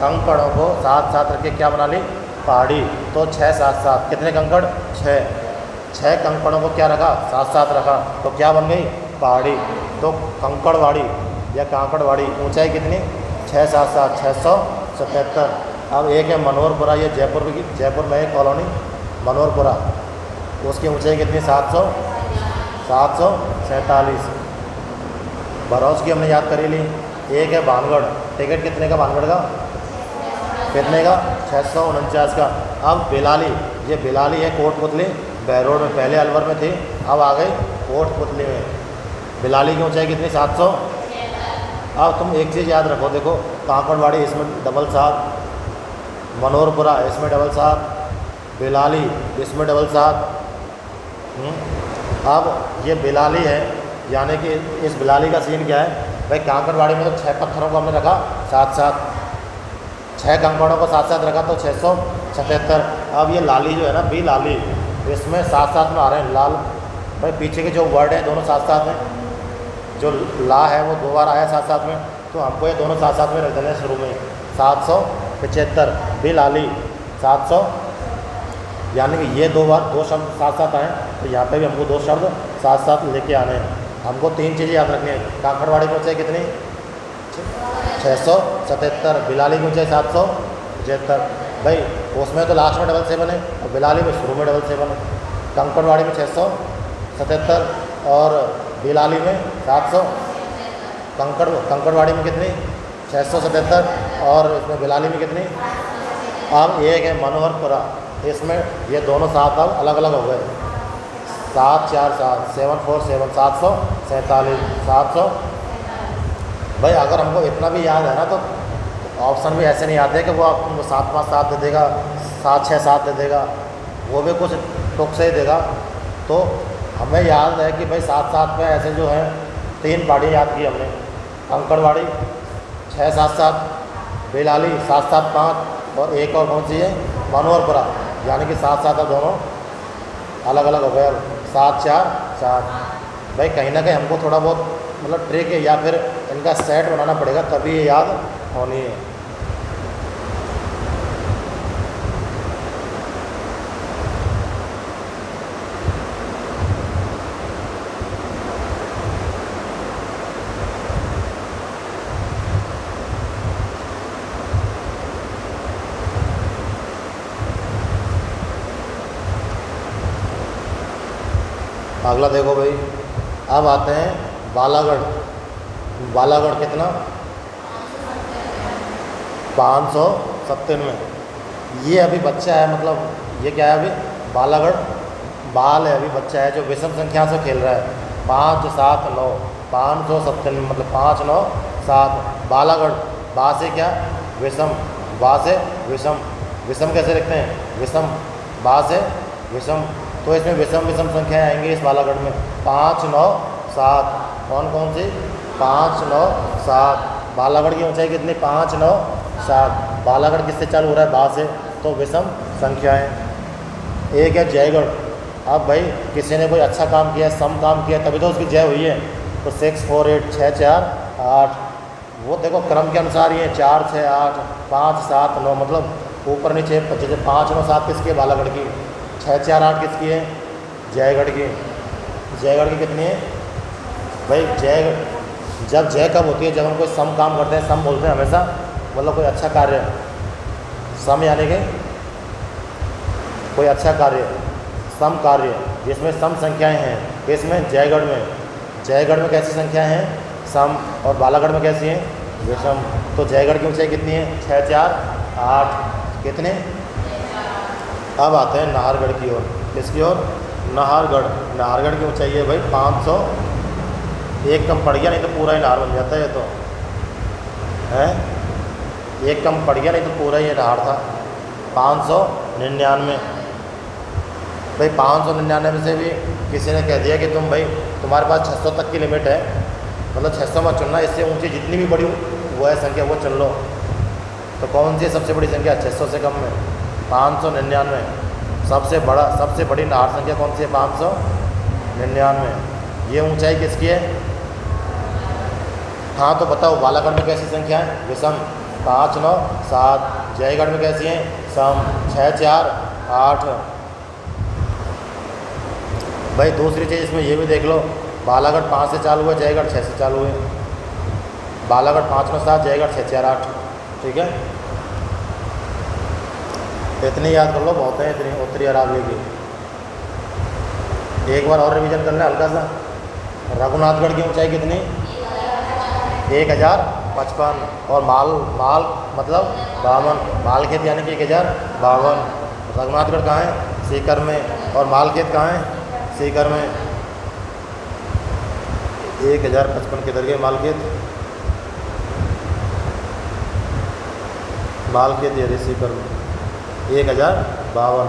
कंकड़ों को साथ साथ रख के क्या बना ली पहाड़ी। तो 6 7 7 कितने कंकड़ 6 कंकड़ों को क्या रखा साथ साथ रखा तो क्या बन गई पहाड़ी। तो कंकड़वाड़ी या काकड़वाड़ी ऊंचाई कितनी 6 7 7 677। अब एक है मनोहरपुरा, ये जयपुर में एक कॉलोनी मनोहरपुरा, उसकी ऊंचाई कितनी 747। भरौच की हमने याद करी ली। एक है भानगढ़, टिकट कितने का भानगढ़ का, कितने का 649 का। अब बिलाली, ये बिलाली है कोटपुतली बहरोड में, पहले अलवर में थी अब आ गई कोटपुतली में। बिलाली की ऊंचाई कितनी 700। अब तुम एक चीज़ याद रखो, देखो काकड़वाड़ी इसमें डबल 7, मनोहरपुरा इसमें डबल 7, बिलाली इसमें डबल 7। अब ये बिलाली है, यानी कि इस बिलाली का सीन क्या है भाई, काकड़वाड़ी में तो 6 पत्थरों को हमने रखा साथ साथ, 6 कंकड़ों को साथ साथ रखा तो 677। अब ये लाली जो है ना बी लाली, इसमें साथ साथ में आ रहे हैं लाल, भाई पीछे के जो वर्ड हैं दोनों साथ साथ में, जो ला है वो 2 बार आया साथ साथ में, तो हमको ये दोनों साथ साथ में रख देना शुरू में 775 बी लाली 700, यानी कि ये 2 बार 2 शब्द साथ साथ आए, तो यहाँ पे भी हमको 2 शब्द साथ साथ लेके आने हैं। हमको 3 चीज़ें याद रखनी है, काकड़वाड़ी की ऊंचाई कितनी 677, बिलाली की ऊंचाई 775। भाई उसमें तो लास्ट में डबल 7 है और बिलाली में शुरू में डबल 7 है। कंकड़वाड़ी में 677 और बिलाली में 700। कंकड़वाड़ी में कितनी 677 और इसमें बिलाली में कितनी। अब एक है मनोहरपुरा, इसमें ये दोनों साथ अब अलग अलग हो गए 747 747 747 700। भाई अगर हमको इतना भी याद है ना तो ऑप्शन भी ऐसे नहीं आते कि वो आपको 7 5 7 दे देगा, 7 6 7 दे देगा, वो भी कुछ टुक से ही देगा। तो हमें याद है कि भाई 7 7 में ऐसे जो है 3 पहाड़ी याद की हमने, कंकड़वाड़ी 6 7 7, बिलाली 7 7 5 और एक और कौन सी है मनोहरपुरा, यानी कि 7 7 दोनों अलग अलग हो गए। अब 7 4 7। भाई कहीं ना कहीं हमको थोड़ा बहुत मतलब ट्रिक है या फिर इनका सेट बनाना पड़ेगा तभी ये याद होनी है। अगला देखो भाई, अब आते हैं बालागढ़। बालागढ़ कितना 597। ये अभी बच्चा है, मतलब ये क्या है अभी बालागढ़ बाल है, अभी बच्चा है जो विषम संख्या से खेल रहा है। 5 7 9 597 मतलब 5 9 7। बालागढ़ बा से क्या विषम, बा से विषम, विषम कैसे लिखते हैं विषम, बा से विषम, तो इसमें विषम विषम संख्याएँ आएंगी इस बालागढ़ में 5 9 7। कौन कौन सी 5 9 7। बालागढ़ की ऊंचाई कितनी 5, 9, 7। बालागढ़ किससे चालू हो रहा है? बा से, तो विषम संख्याएं। एक है जयगढ़। अब भाई किसी ने कोई अच्छा काम किया, सम काम किया, तभी तो उसकी जय हुई है। तो 6, 4, 8, 6, 4, 8, वो देखो क्रम के अनुसार ये 4, 6, 8, 5, 7, 9, मतलब ऊपर नीचे। जैसे 5, 9, 7 किसकी है? बालागढ़ की। 6, 4, 8 किसकी है? जयगढ़ की। जयगढ़ की कितनी है भाई? जब जय कब होती है? जब हम कोई सम काम करते हैं। सम बोलते हैं हमेशा, मतलब कोई अच्छा कार्य। सम यानी कि कोई अच्छा कार्य, सम कार्य जिसमें सम संख्याएं हैं। इसमें जयगढ़ में कैसी संख्याएं हैं? सम। और बालागढ़ में कैसी हैं? विषम। तो जयगढ़ की ऊंचाई कितनी है? 6, 4, 8। कितने? अब आते हैं नाहरगढ़ की ओर। किसकी ओर? नाहरगढ़ की ऊंचाई है भाई 500। एक कम पड़ गया, नहीं तो पूरा ही नाहर बन जाता है। ये तो है, एक कम पड़ गया, नहीं तो पूरा ही नाहर था। 599 भाई। 599 से भी किसी ने कह दिया कि तुम भाई तुम्हारे पास 600 तक की लिमिट है, मतलब 600 मत चुनना, इससे ऊंची जितनी भी बड़ी वो है संख्या वो चुन लो। तो कौन सी है सबसे बड़ी संख्या? 600 से कम में 599। सबसे बड़ी नाहर संख्या कौन सी है? 599। ये ऊंचाई किसकी है? हाँ तो बताओ, बालागढ़ में कैसी संख्या है? विषम। 5, 9, 7। जयगढ़ में कैसी है? सम। 6, 4, 8। भाई दूसरी चीज़ इसमें ये भी देख लो, बालागढ़ 5 से चालू है, जयगढ़ 6 से चालू है। बालागढ़ 5, 9, 7, जयगढ़ 6, 4, 8। ठीक है, इतनी याद कर लो, बहुत है इतनी उत्तरी अरावली की। एक बार और रिवीजन कर लें हल्का सा। रघुनाथगढ़ की ऊंचाई कितनी? 1055। और माल मतलब 52। मालखेत यानी कि 1052। रघुनाथगढ़ कहाँ है? सीकर में। और मालखेत कहाँ है? सीकर में। 1055 किधर गए? मालखेत ये सीकर में 1052।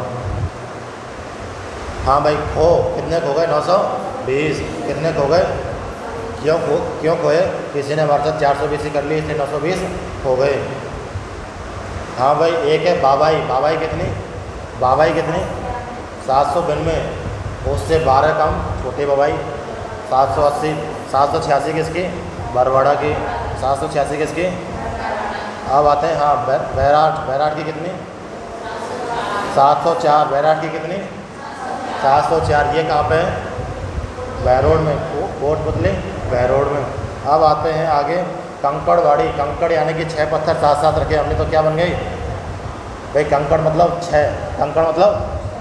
हाँ भाई, खो कितने खो गए? 920। कितने खो गए? क्यों खोए? किसी ने हमारे साथ 420 कर ली, इसलिए 920 हो गए। हाँ भाई, एक है बाबाई कितनी? 792। उससे 12 कम छोटे बाबाई 780। 786 किसकी? बरवाड़ा की। 786 किसकी? अब आते हैं हाँ बैराट की कितनी? 704। बैराट की कितनी? 704। ये कहाँ पे है? बहरोड में। कोटपुतली बहरोड में। अब आते हैं आगे कंकड़वाड़ी। कंकड़ यानी कि 6 पत्थर साथ साथ रखे हमने, तो क्या बन गई भाई? कंकड़ मतलब 6। कंकड़ मतलब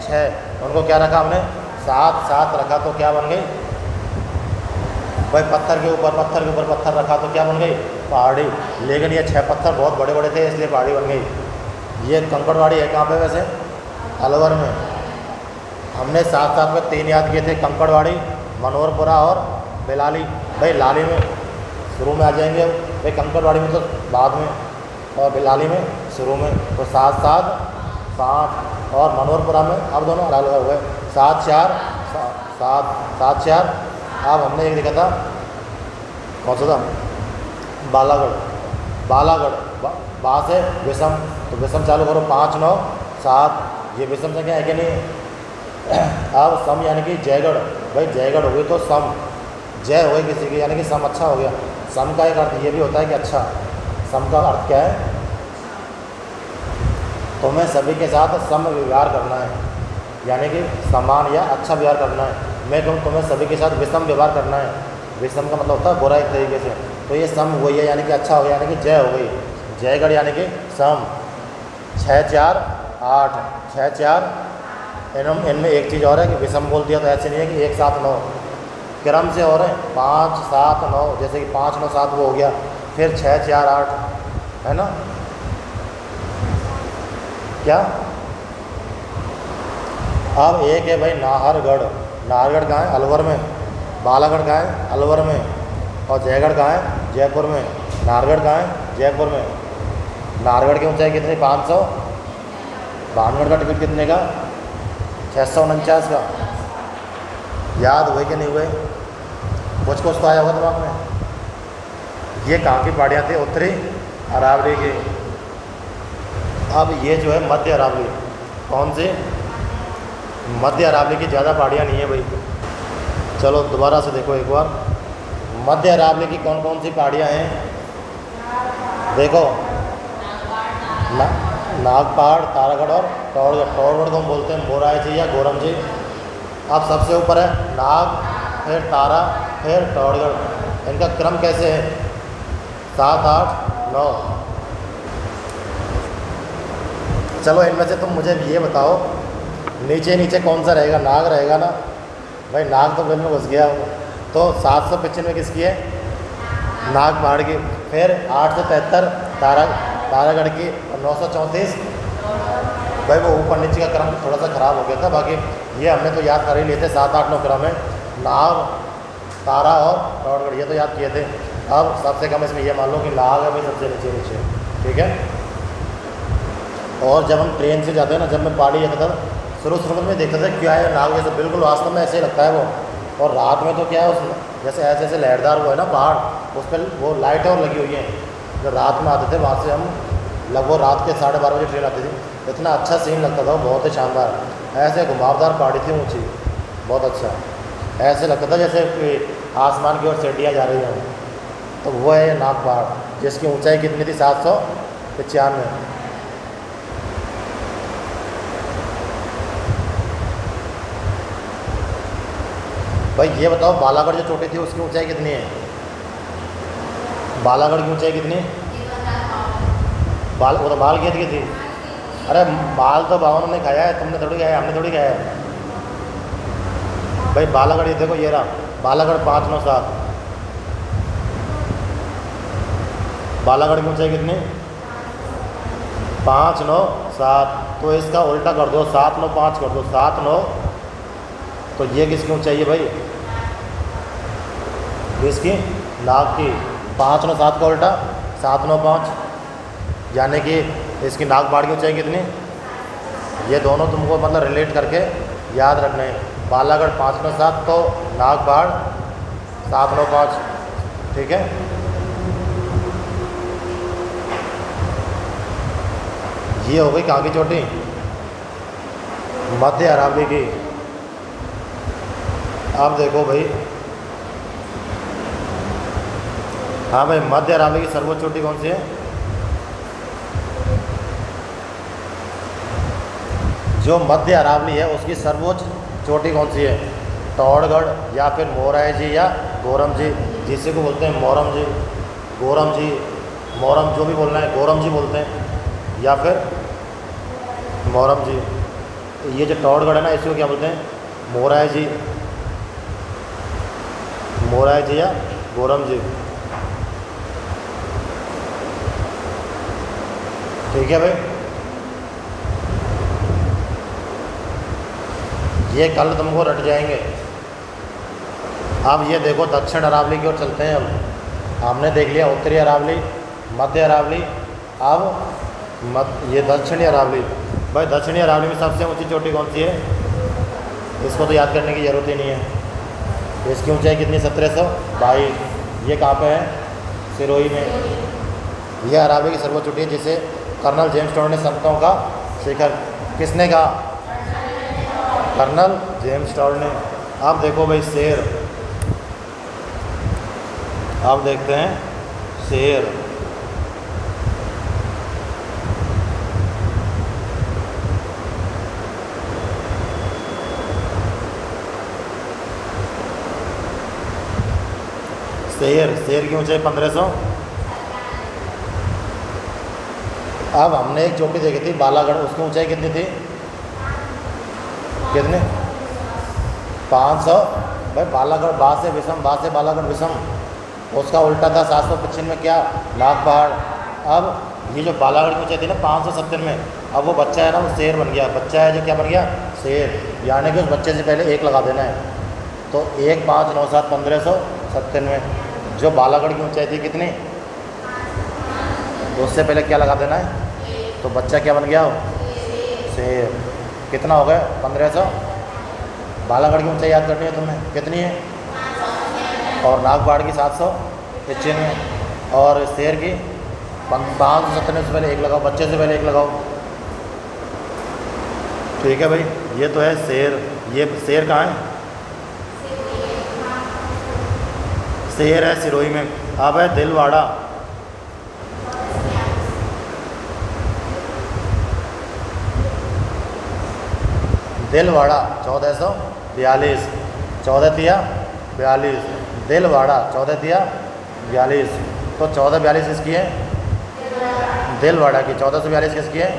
6। उनको क्या रखा हमने? साथ रखा, तो क्या बन गई भाई? पत्थर के ऊपर पत्थर रखा, तो क्या बन गई? पहाड़ी। लेकिन ये 6 पत्थर बहुत बड़े बड़े थे, इसलिए पहाड़ी बन गई। ये कंकड़वाड़ी है कहाँ पे वैसे? अलवर में। हमने साथ में 3 याद किए थे, कंकड़वाड़ी, मनोहरपुरा और बेलाली। भाई लाली में शुरू में आ जाएंगे भाई, कंकड़वाड़ी में तो बाद में, और बेलाली में शुरू में। तो 7, 7, 5। और मनोहरपुरा में अब दोनों अलग अलग हुए। 7, 4, 7, 7, 4। अब हमने एक लिखा था, कौन सा था? बालागढ़। बा से विषम, तो विषम चालू करो। 5, 9, 7। ये विषम संख्या है कि नहीं? अब सम यानी कि जयगढ़। भाई जयगढ़ हो गई तो सम, जय हो गई किसी की, यानी कि सम अच्छा हो गया। सम का एक अर्थ ये भी होता है कि अच्छा। सम का अर्थ क्या है? तुम्हें सभी के साथ सम व्यवहार करना है, यानी कि समान या अच्छा व्यवहार करना है। मैं कहूँ तुम्हें सभी के साथ विषम व्यवहार करना है। विषम का मतलब होता है बुरा एक तरीके से। तो ये सम वही है, यानी कि अच्छा हो गया, यानी कि जय हो गई। जयगढ़ यानी कि सम। 6, 4, 8। 6, 4। इनमें एक चीज़ और है कि विषम बोल दिया तो ऐसे नहीं है कि 1, 7, 9 क्रम से और है। 5, 7, 9, जैसे कि 5, 9, 7 वो हो गया, फिर 6, 4, 8, है ना? क्या? अब एक है भाई नाहरगढ़। नाहरगढ़ कहाँ है? अलवर में। बालागढ़ कहाँ है? अलवर में। और जयगढ़ कहाँ है? जयपुर में। नाहरगढ़ कहाँ है? जयपुर में। नाहरगढ़ की ऊंचाई कितनी? 500। भानगढ़ का टिकट कितने का? 649 का। याद हुए कि नहीं हुए? कुछ तो आया होगा दिमाग में। ये कहाँ की पहाड़ियाँ थी? उत्तरी अरावली की। अब ये जो है मध्य अरावली, कौन सी? मध्य अरावली की ज़्यादा पहाड़ियाँ नहीं है भाई। चलो दोबारा से देखो एक बार, मध्य अरावली की कौन कौन सी पहाड़ियाँ हैं? देखो, नाग पहाड़, तारागढ़ और टौड़गढ़। टौड़गढ़ को हम बोलते हैं मोराई जी या गोरम जी। अब सबसे ऊपर है नाग, फिर तारा, फिर टौड़गढ़। इनका क्रम कैसे है? 7, 8, 9। चलो इनमें से तुम मुझे ये बताओ, नीचे नीचे कौन सा रहेगा? नाग रहेगा ना भाई, नाग तो बिल में घुस गया। तो 795 किसकी है? नाग पहाड़ की। फिर 873 तारागढ़ की, और 934 भाई वो ऊपर नीचे का क्रम थोड़ा सा ख़राब हो गया था, बाकी ये हमने तो याद कर ही लिए थे। 7, 8, 9 क्रम है। नाग, तारा और टौड़गढ़ ये तो याद किए थे। अब सबसे कम इसमें ये मान लो कि नाग है भाई सबसे नीचे नीचे, ठीक है। और जब हम ट्रेन से जाते हैं ना, जब मैं पहाड़ी जाता था शुरू में देखता था क्या है नाग, जैसे बिल्कुल वास्तव में ऐसे ही लगता है वो। और रात में तो क्या है, उस जैसे ऐसे ऐसे लहरदार वो है ना पहाड़, उस पर वो लाइटें और लगी हुई हैं। जब रात में आते थे वहाँ से हम, लगभग रात के 12:30 बजे ट्रेन आती थी, इतना अच्छा सीन लगता था, बहुत ही शानदार। ऐसे घुमावदार पहाड़ी थी ऊँची, बहुत अच्छा। ऐसे लगता था जैसे आसमान की ओर सीढ़ियाँ जा रही हैं। तो वो है नाग पहाड़, जिसकी ऊंचाई कितनी थी? 795। भाई ये बताओ, बालागढ़ जो चोटी थी उसकी ऊंचाई कितनी है? बालागढ़ की ऊंचाई कितनी? वो तो बाल खेत की थी। अरे बाल तो बावनों ने खाया है, तुमने थोड़ी खाया, हमने थोड़ी खाया है भाई। बालागढ़ ये देखो, ये रहा बालागढ़ 597। बालागढ़ की ऊंचाई कितनी? 597। तो इसका उल्टा कर दो, 795 कर दो, 79। तो ये किसकी ऊंचाई है भाई? किसकी? नाग की। 597 का उल्टा 795, यानी कि इसकी नाग पहाड़ की ऊंचाई कितनी? ये दोनों तुमको मतलब रिलेट करके याद रखना है। बालागढ़ 597 तो नाग पहाड़ 795, ठीक है। ये हो गई कहाँ की चोटी? मध्य अरावली की। अब देखो भाई, हाँ भाई, मध्य अरावली की सर्वोच्च चोटी कौन सी है? जो मध्य अरावली है उसकी सर्वोच्च चोटी कौन सी है? टौड़गढ़ या फिर मोराई जी या गोरम जी, जिसे को बोलते हैं मोरम जी, गोरम जी, मोरम, जो भी बोलना है गोरम जी बोलते हैं, या फिर मोरम जी। ये जो टौड़गढ़ है ना, इसको क्या बोलते हैं? मोराई जी, मोराई जी या गोरम जी, ठीक है भाई। ये कल तुमको रट जाएंगे। अब ये देखो दक्षिण अरावली की ओर चलते हैं। अब हमने देख लिया उत्तरी अरावली, मध्य अरावली, अब ये दक्षिणी अरावली। भाई दक्षिणी अरावली में सबसे ऊंची चोटी कौन सी है? इसको तो याद करने की ज़रूरत ही नहीं है। इसकी ऊंचाई कितनी? 1722। ये कहाँ पे है? सिरोही में। यह अरावली की सर्वोच्च चोटी है, जिसे कर्नल जेम्स टॉड ने संतों का शिखर, किसने कहा? कर्नल जेम्स टॉड ने। अब देखो भाई शेर, अब देखते हैं शेर। शेर की ऊंचाई 1500। अब हमने एक चोटी देखी थी बालागढ़, उसकी ऊंचाई कितनी थी? कितने? 500। भाई बालागढ़ बा से विषम, बा से बालागढ़ विषम, उसका उल्टा था 795 में क्या? नाग पहाड़। अब ये जो बालागढ़ की ऊंचाई थी ना 597 में, अब वो बच्चा है ना, वो शेर बन गया। बच्चा है जो क्या बन गया? शेर। यानी कि उस बच्चे से पहले 1 लगा देना है। तो 1, 5, 9, 7, 1597। जो बालागढ़ की ऊंचाई थी कितनी? तो उससे पहले क्या लगा देना है? तो बच्चा क्या बन गया? शेर। कितना हो गया? 1500। बालागढ़ की ऊंचाई याद करनी है तुम्हें, कितनी है? और नाग पहाड़ की 795। और शेर की 597 से पहले 1 लगाओ, बच्चे से पहले 1 लगाओ। ठीक है भाई, ये तो है शेर। ये शेर कहाँ है? शेर है सिरोही में। अब है दिलवाड़ा। दिलवाड़ा 1442, 14 तिया 42, दिलवाड़ा 14 तिया 42। तो 1442 किसकी है? दिलवाड़ा की। 1442 किसकी है?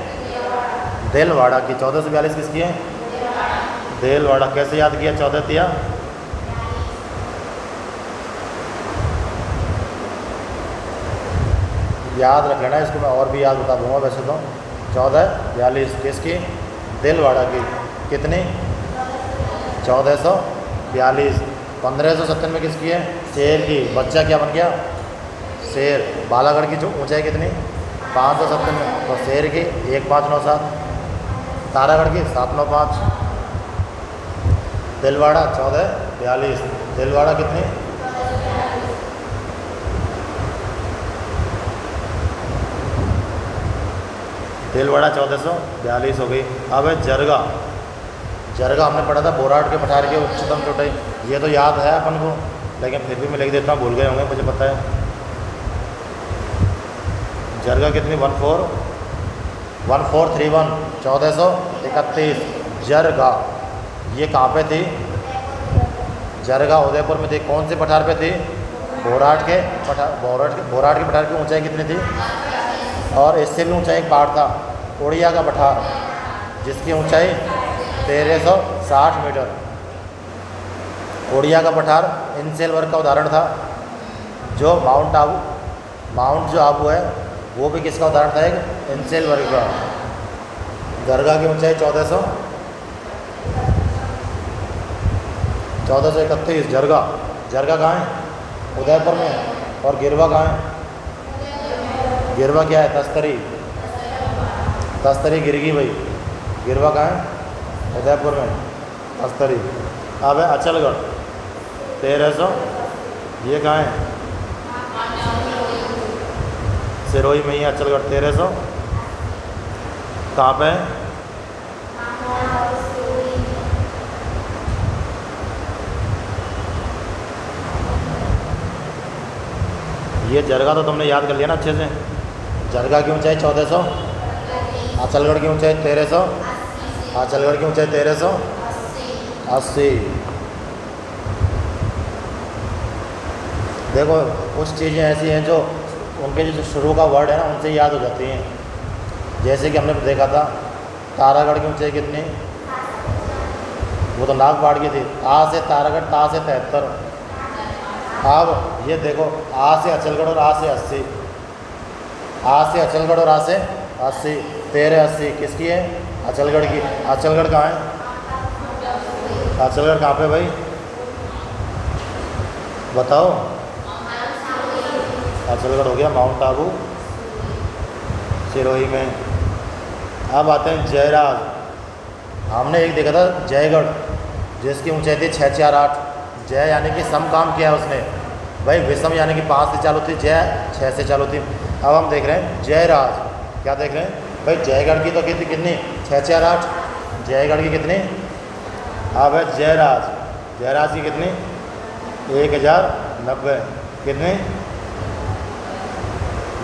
दिलवाड़ा की। 1442 किसकी है? दिलवाड़ा। कैसे याद किया? 14 तिया याद रख लेना इसको, मैं और भी याद बता दूंगा वैसे तो। 1442 किसकी? दिलवाड़ा की। कितनी? 1442। 1597 किसकी है? शेर की। बच्चा क्या बन गया? शेर। बालागढ़ की जो ऊंचाई कितनी? 597। तो शेर की 1597। तारागढ़ की 795। दिलवाड़ा 1442। दिलवाड़ा कितनी? दिलवाड़ा 1442 हो गई। अब है जरगा। जरगा हमने पढ़ा था बोराट के पठार के उच्चतम चोटाई। ये तो याद है अपन को, लेकिन फिर भी मैं लिख देता हूँ, भूल गए होंगे, मुझे पता है। जरगा कितनी? 1431। 1431 जरगा। ये कहाँ पे थी? जरगा उदयपुर में थी। कौन से पठार पे थी? बोराट के पठार। बोराट के पठार की ऊंचाई कितनी थी? और इससे भी ऊंचाई एक पहाड़ था, उड़िया का पठार, जिसकी ऊंचाई 1360 मीटर। उड़िया का पठार इनसेल वर्ग का उदाहरण था। जो माउंट जो आबू है वो भी किसका उदाहरण था? एक इनसेल वर्ग का। दरगाह की ऊंचाई 1431। जरगा। जरगा कहाँ है? उदयपुर में। और गिरवा कहाँ है? गिरवा क्या है? तस्तरी। तस्तरी गिर गई भाई। गिरवा कहाँ है? उदयपुर में। तस्तरी। अब है अचलगढ़ 1300। ये कहाँ है? सिरोही में ही है अचलगढ़ 1300। कहाँ पे है? ये जरगा तो तुमने याद कर लिया ना अच्छे से। जरगा की ऊंचाई 1400, अचलगढ़ की ऊंचाई 1300, अचलगढ़ की ऊंचाई 1380। देखो कुछ चीज़ें ऐसी हैं जो उनके जो शुरू का वर्ड है ना उनसे याद हो जाती हैं। जैसे कि हमने देखा था तारागढ़ की ऊंचाई कितनी? वो तो नागपाड़ की थी। आ से तारागढ़, ता से 73। अब ये देखो आ से अचलगढ़ और आ से 80। आ से अचलगढ़ और आ से 80। 1380 किसकी है? अचलगढ़ की। अचलगढ़ कहाँ है? अचलगढ़ कहाँ पे भाई? बताओ। अचलगढ़ हो गया माउंट आबू, सिरोही में। अब आते हैं जयराज। हमने एक देखा था जयगढ़, जिसकी ऊंचाई थी 648। जय यानी कि सम काम किया है उसने भाई। विषम यानी कि 5 से चालू थी, जय 6 से चालू थी। अब हम देख रहे हैं जयराज। क्या देख रहे हैं भाई? जयगढ़ की तो कितनी? 648। जयगढ़ की कितनी? अब है जयराज। जयराज की कितनी? 1090। कितनी?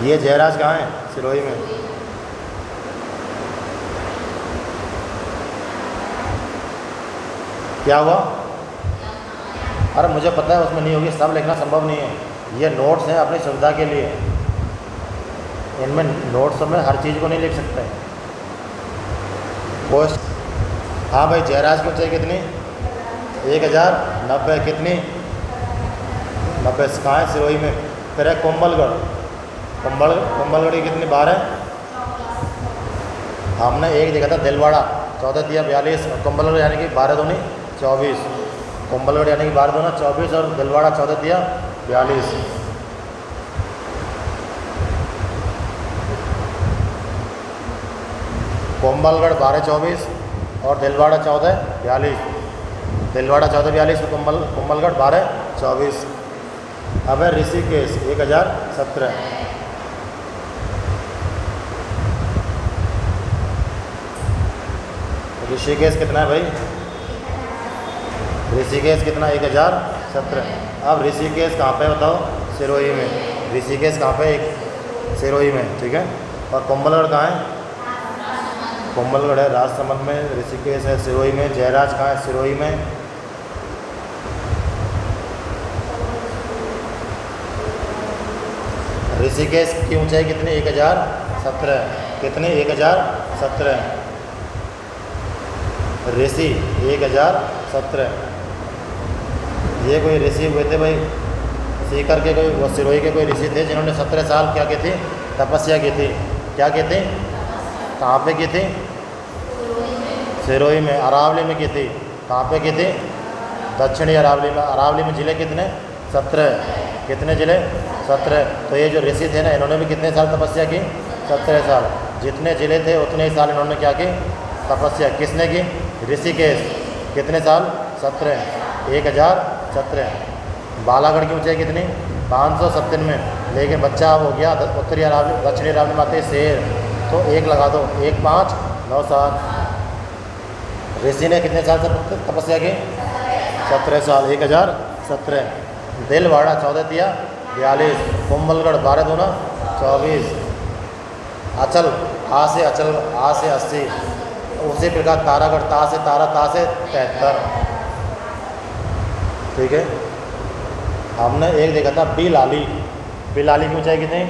ये जयराज कहाँ है? सिरोही में। क्या हुआ? अरे मुझे पता है उसमें नहीं होगी, सब लिखना संभव नहीं है। ये नोट्स हैं अपनी सुविधा के लिए। इनमें नोट्स में हर चीज़ को नहीं लिख सकते। हाँ भाई, जयराज की ऊंचाई कितनी? 1090। कितनी? 90। कहाँ है? सिरोही में। फिर है कुंभलगढ़। कुंभलगढ़ की कितनी? 12। हमने एक देखा था दिलवाड़ा 14 तिया 42। कुंभलगढ़ यानी कि 12 दूनी 24। कुंभलगढ़ यानी कि 12 दूना 24 और दिलवाड़ा 14 तिया 42। कुंभलगढ़ 1224 और दिलवाड़ा 1442। दिलवाड़ा 1442 तो कुंभलगढ़ 1224। अब है ऋषिकेश 1017। ऋषिकेश कितना है भाई? ऋषिकेश कितना? 1017। अब ऋषिकेश कहाँ पे बताओ? सिरोही में। ऋषिकेश कहाँ पे? सिरोही में, ठीक है। और कुंभलगढ़ कहाँ है? कुंभलगढ़ है राजसमंद में। ऋषिकेश है सिरोही में। जयराज कहाँ है? सिरोही में। ऋषिकेश की ऊंचाई कितनी? 1017। कितनी? 1017। ऋषि 1017। ये कोई ऋषि हुए थे भाई सीकर के, कोई वो सिरोही के कोई ऋषि थे जिन्होंने 17 साल क्या की थी? तपस्या की थी। क्या की थी? कहाँ पे की थी? सिरोही में। अरावली में की थी। कहाँ पे की थी? दक्षिणी अरावली में। अरावली में जिले कितने? 17। कितने जिले? 17। तो ये जो ऋषि थे ना, इन्होंने भी कितने साल तपस्या की? 17 साल। जितने जिले थे उतने ही साल इन्होंने क्या की? तपस्या। किसने की? ऋषिकेश। कितने साल? 17। 1017। बालागढ़ की ऊंचाई कितनी? 597। लेकिन बच्चा अब हो गया उत्तरी अरावली, दक्षिणी अरावली में आते शेर, तो 1 लगा दो। 1 5 9 7। ऋषि ने कितने साल से तपस्या की? 17 साल। 1017। दिलवाड़ा 14 दिया 42। कुंभलगढ़ 12 दूना 24। अचल आ से 80। उसी प्रकार तारागढ़ ता से 73। ठीक है। हमने एक देखा था बिलाली। बिलाली की ऊंचाई कितनी?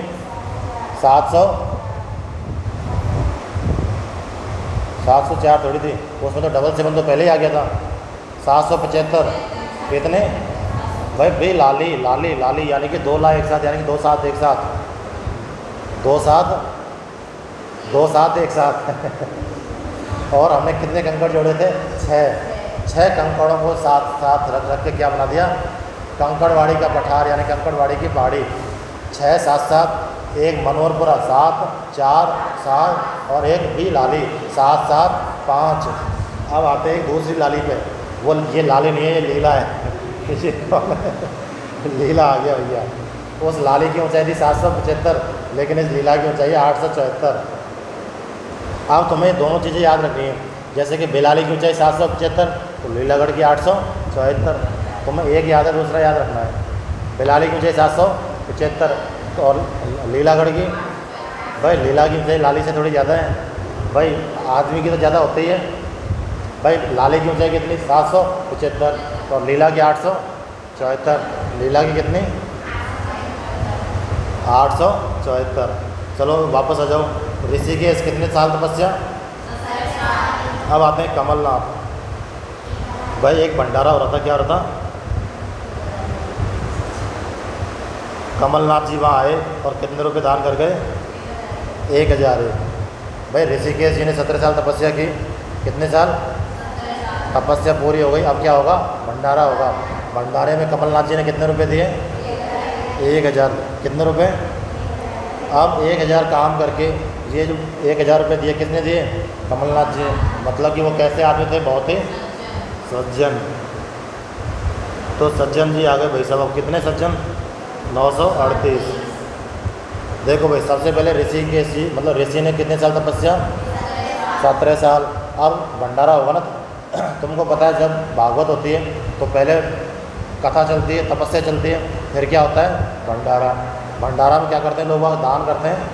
704 थोड़ी थी, उसमें तो डबल 7 तो पहले ही आ गया था। 775। कितने भाई? बिलाली लाली लाली यानी कि 2 लाख एक साथ, यानी कि 2 7 एक साथ। 2 7 एक साथ। और हमने कितने कंकड़ जोड़े थे? 6 कंकड़ों को साथ रख के क्या बना दिया? कंकड़वाड़ी का पठार, यानी कंकड़वाड़ी की पहाड़ी। 6 7 7। एक मनोहरपुरा 7 4 7 और एक भी लाली 7 7 5। अब आते हैं दूसरी लाली पे। वो ये लाली नहीं है, ये लीला है। किसी लीला आ गया भैया। उस लाली की ऊंचाई थी 775, लेकिन इस लीला की ऊंचाई है 874। अब तुम्हें दोनों चीज़ें याद रखनी है। जैसे कि बिलाली की ऊंचाई 775, तो लीलागढ़ की 874। तुम्हें एक याद है, दूसरा याद रखना है। बिलाली की ऊंचाई 775 तो और लीलागढ़ की, भाई लीला की ऊंचाई लाली से थोड़ी ज़्यादा है भाई, आदमी की तो ज़्यादा होती है भाई। लाली की ऊंचाई कितनी? 775 और लीला की 874। लीला की कितनी? 874। चलो वापस आ जाओ। ऋषिकेश कितने साल तपस्या? अब आते हैं कमलनाथ। भाई एक भंडारा हो रहा था, क्या हो रहा था? कमलनाथ जी वहाँ आए और कितने रुपए दान कर गए? 1000। भाई ऋषिकेश जी ने 17 साल तपस्या की। कितने साल? तपस्या पूरी हो गई। अब क्या होगा? भंडारा होगा। भंडारे में कमलनाथ जी ने कितने रुपए दिए? 1000। कितने रुपए? अब 1000 काम करके ये जो 1000 रुपये दिए, किसने दिए? कमलनाथ जी। मतलब कि वो कैसे आदमी थे? बहुत ही सज्जन। तो सज्जन जी आ गए भाई साहब। कितने सज्जन? 938। देखो भाई, सबसे पहले ऋषिकेश जी, मतलब ऋषि ने कितने साल तपस्या? 17 साल। अब भंडारा होगा ना, तुमको पता है जब भागवत होती है तो पहले कथा चलती है, तपस्या चलती है, फिर क्या होता है? भंडारा। भंडारा में क्या करते हैं लोग? दान करते हैं।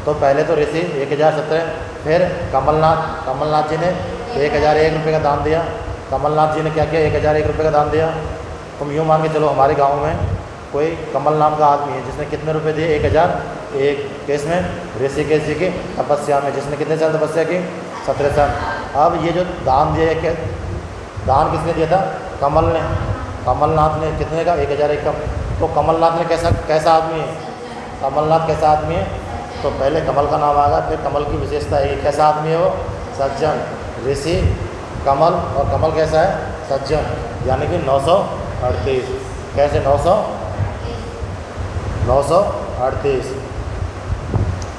तो पहले तो ऋषि 1017, फिर कमलनाथ जी ने 1001 रुपये का दान दिया। कमलनाथ जी ने क्या किया? 1001 रुपये का दान दिया। तुम यूँ मान के चलो हमारे गांव में कोई कमल नाम का आदमी है जिसने कितने रुपए दिए? 1001। केस में ऋषिकेश जी की तपस्या में, जिसने कितने साल तपस्या की? 17 साल। अब ये जो दान दिया, क्या दान किसने दिया था? कमलनाथ ने। कितने का? 1001 का। तो कमलनाथ ने कैसा आदमी है? कमलनाथ कैसा आदमी है? तो पहले कमल का नाम आएगा, फिर कमल की विशेषता है। कैसा आदमी है वो? सज्जन। ऋषि, कमल, और कमल कैसा है? सज्जन। यानी कि 938। कैसे? 938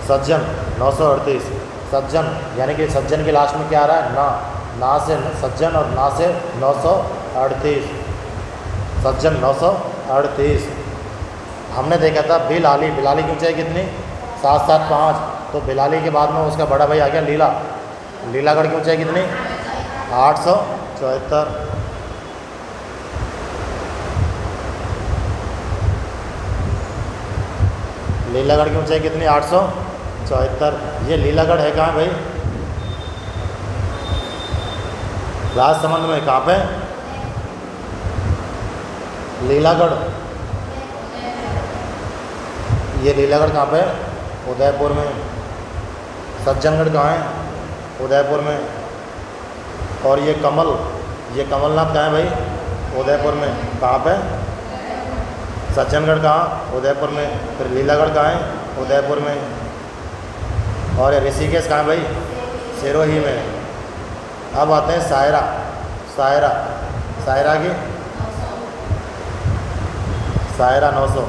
सज्जन। 938 सज्जन, यानी कि सज्जन के लास्ट में क्या आ रहा है? ना से सज्जन और ना से 938। सज्जन 938। हमने देखा था बिलाली, बिलाली की ऊंचाई कितनी 775, तो बिलाली के बाद में उसका बड़ा भाई आ गया लीला, लीलागढ़ की ऊंचाई कितनी 874। लीलागढ़ की ऊंचाई कितनी 874। ये लीलागढ़ है कहाँ भाई, राजसमंद में। कहाँ पे लीलागढ़, ये लीलागढ़ कहाँ पे, उदयपुर में। सज्जनगढ़ कहाँ है, उदयपुर में। और ये कमल, ये कमलनाथ कहाँ है भाई, उदयपुर में। कहाँ पे, सज्जनगढ़ कहाँ, उदयपुर में। फिर लीलागढ़ कहाँ है, उदयपुर में। और ये ऋषिकेश कहाँ है भाई, सिरोही में। अब आते हैं सायरा, सायरा, सायरा की सायरा 900।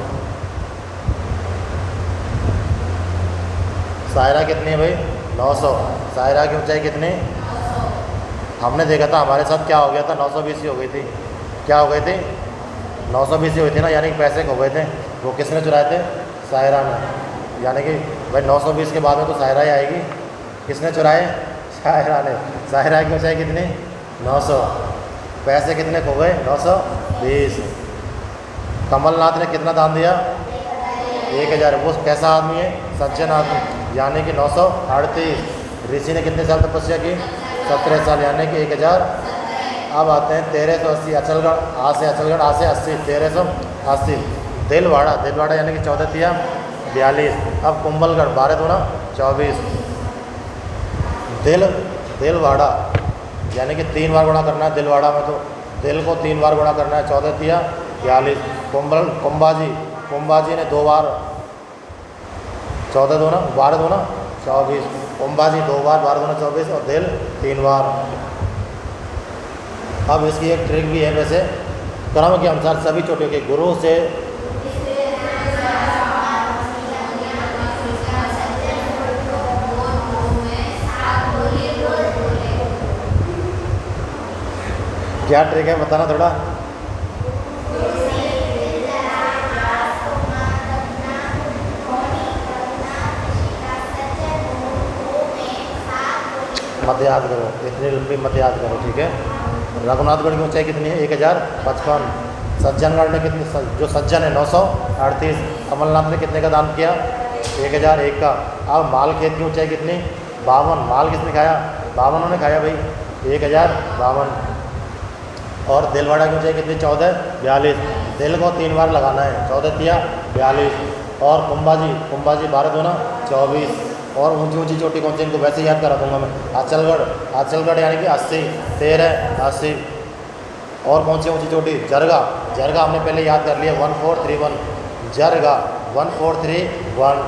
सायरा कितनी है भाई 900। सायरा की ऊंचाई कितनी, हमने देखा था हमारे साथ क्या हो गया था, 920 ही हो गई थी। क्या हो गई थी 920 ही हुई थी ना, यानी कि पैसे खो गए थे। वो किसने चुराए थे, सायरा ने। यानी कि भाई 920 के बाद में तो सायरा ही आएगी। किसने चुराए, सायरा ने। सायरा की ऊंचाई कितनी 900। पैसे कितने खो गए 920। कमलनाथ ने कितना दान दिया 1000। वो कैसा आदमी है, सज्जन आदमी, यानी कि 938। ऋषि ने कितने साल तपस्या की 17 साल, यानी कि 1000। अब आते हैं 1380 अचलगढ़, आ से अचलगढ़, आ से 80, 1380। दिलवाड़ा, दिलवाड़ा यानी कि 14 तिया 42। अब कुंभलगढ़ 12 दूना 24। दिलवाड़ा यानी कि 3 बार गुणा करना है दिलवाड़ा में, तो दिल को 3 बार गुणा करना है, 14 तिया 42। कुंभाजी, कुंभाजी ने 2 बार, 14 दूना 12 दूना 24। कुंभाजी 2 बार, 12 दूना 24, और दिल 3 बार। अब इसकी एक ट्रिक भी है, वैसे क्रम के अनुसार सभी चोटियों के गुरु से क्या ट्रिक है बताना थोड़ा। मत याद करो, इतनी लंबी मत याद करो, ठीक है। रघुनाथगढ़ की ऊंचाई कितनी है 1055। सज्जनगढ़ ने कितनी, जो सज्जन है 938। कमलनाथ ने कितने का दान किया 1001 का। अब मालखेत की ऊंचाई कितनी 52। माल किसने खाया, 52 ने खाया भाई, 1052। और दिलवाड़ा की ऊंचाई कितनी 1442। दिल को 3 बार लगाना है, 14 तिया 42। और कुंभाजी, कुंभाजी 12 दूना 24। और ऊंची ऊंची चोटी कौन सी, इनको वैसे याद करा दूंगा मैं। अचलगढ़, अचलगढ़ यानी कि 80, 13 80। और कौन सी ऊंची चोटी, जरगा, जरगा हमने पहले याद कर लिया 1431। जरगा 1431।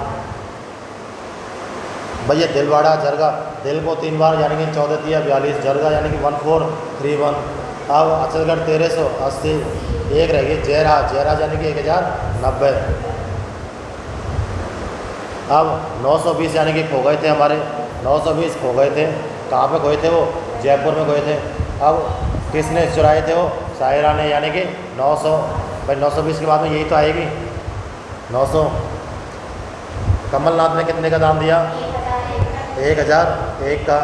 भैया दिलवाड़ा, जरगा, दिल को 3 बार यानी कि 14 तिया 42। जरगा यानी कि 1431। अब अचलगढ़ 1380। एक रहेगी जयरा, जयरा यानी कि 1090। अब 920 यानी कि खो गए थे हमारे, 920 खो गए थे। कहाँ पे खोए थे वो, जयपुर में खोए थे। अब किसने चुराए थे वो, सायरा ने, यानी कि 900। भाई 920 के बाद में यही तो आएगी 900। कमलनाथ ने कितने का दान दिया 1001 का।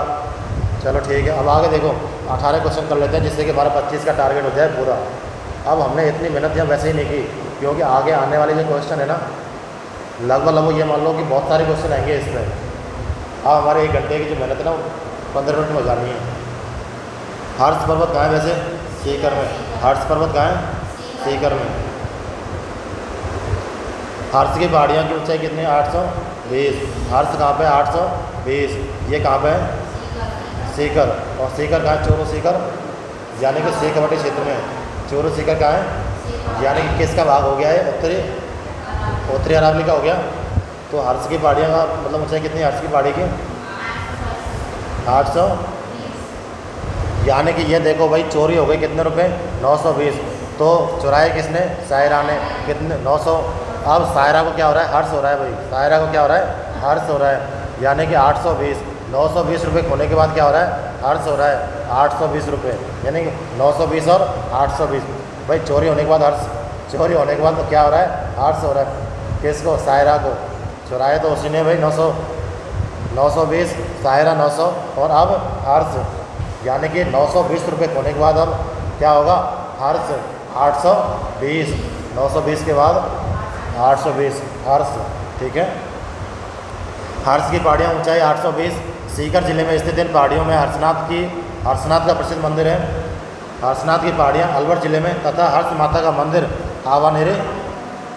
चलो ठीक है, अब आगे देखो 18 क्वेश्चन कर लेते हैं, जिससे कि हमारा 25 का टारगेट हो जाए पूरा। अब हमने इतनी मेहनत यहाँ वैसे ही नहीं की, क्योंकि आगे आने वाले जो क्वेश्चन है ना, लगभग ये मान लो कि बहुत सारे क्वेश्चन आएंगे इसमें। अब हमारे 1 घंटे की जो मेहनत है ना, 15 मिनट में हो जानी है। हर्ष पर्वत कहाँ है वैसे, सीकर में। हर्ष पर्वत कहाँ है, सीकर में। हर्ष की पहाड़ियों की ऊंचाई कितनी है 820। हर्ष कहाँ पे 820। ये कहाँ पे है, सीकर। और सीकर कहाँ है, चोरू सीकर, यानी कि सीकवटी क्षेत्र में। चोरू सीकर कहाँ है, यानी कि किसका भाग हो गया है, उत्तरी अरावली का हो गया। तो हर्ष की पहाड़ियों का मतलब ऊंचाई कितनी है, हर्ष की पहाड़ी की 800। यानी कि ये देखो भाई, चोरी हो गई कितने रुपए 920। तो चुराए किसने, सायरा ने, कितने 900। अब सायरा को क्या हो रहा है, हर्ष हो रहा है भाई, सायरा को क्या हो रहा है, हर्ष हो रहा है, यानी कि 820। 920 रुपये खोने के बाद क्या हो रहा है, हर्ष हो रहा है 820 रुपये, यानी कि 920 और 820। भाई चोरी होने के बाद हर्ष चोरी होने के बाद तो क्या हो रहा है, हार्स हो रहा है। किसको? सायरा को। चुराए तो उसी ने भाई 920, सायरा 900 और अब हार्स, यानी कि 920 रुपये खोने के बाद अब क्या होगा, हार्स 820, 920 के बाद 820 हार्स। ठीक है, हर्ष की पहाड़ियाँ ऊंचाई 820, सीकर जिले में स्थित इन पहाड़ियों में हर्षनाथ का प्रसिद्ध मंदिर है। हर्षनाथ की पहाड़ियाँ अलवर जिले में तथा हर्ष माता का मंदिर आवानेरे,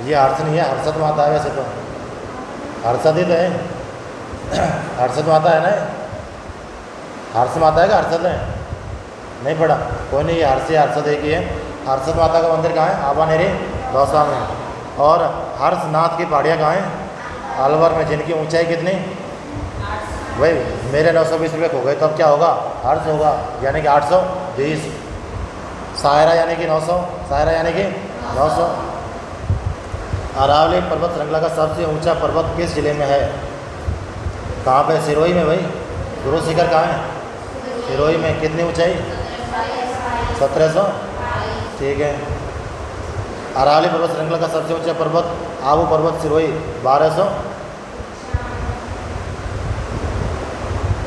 ये हर्ष नहीं है, हर्षद माता है वैसे तो, हर्षद ही तो है, हर्षद माता है ना, हर्ष माता है कि हर्षद है, नहीं पढ़ा कोई नहीं, ये हर्षद एक ही है। हर्षद माता का मंदिर कहाँ है? आवानेरे दौसा में। और हर्षनाथ की पहाड़ियाँ कहाँ हैं? अलवर में, जिनकी ऊंचाई कितनी? भाई मेरे 920 रुपये खो गए तो अब क्या होगा, हर्ष होगा, यानी कि 820। सायरा यानी कि 900, सायरा यानी कि 900। अरावली पर्वत श्रृंखला का सबसे ऊंचा पर्वत किस जिले में है? कहाँ पे? सिरोही में। भाई गुरु शिखर कहाँ है? सिरोही में। कितनी ऊंचाई? 1700। ठीक है। अरावली पर्वत श्रृंखला का सबसे ऊंचा पर्वत आबू पर्वत सिरोही 1200।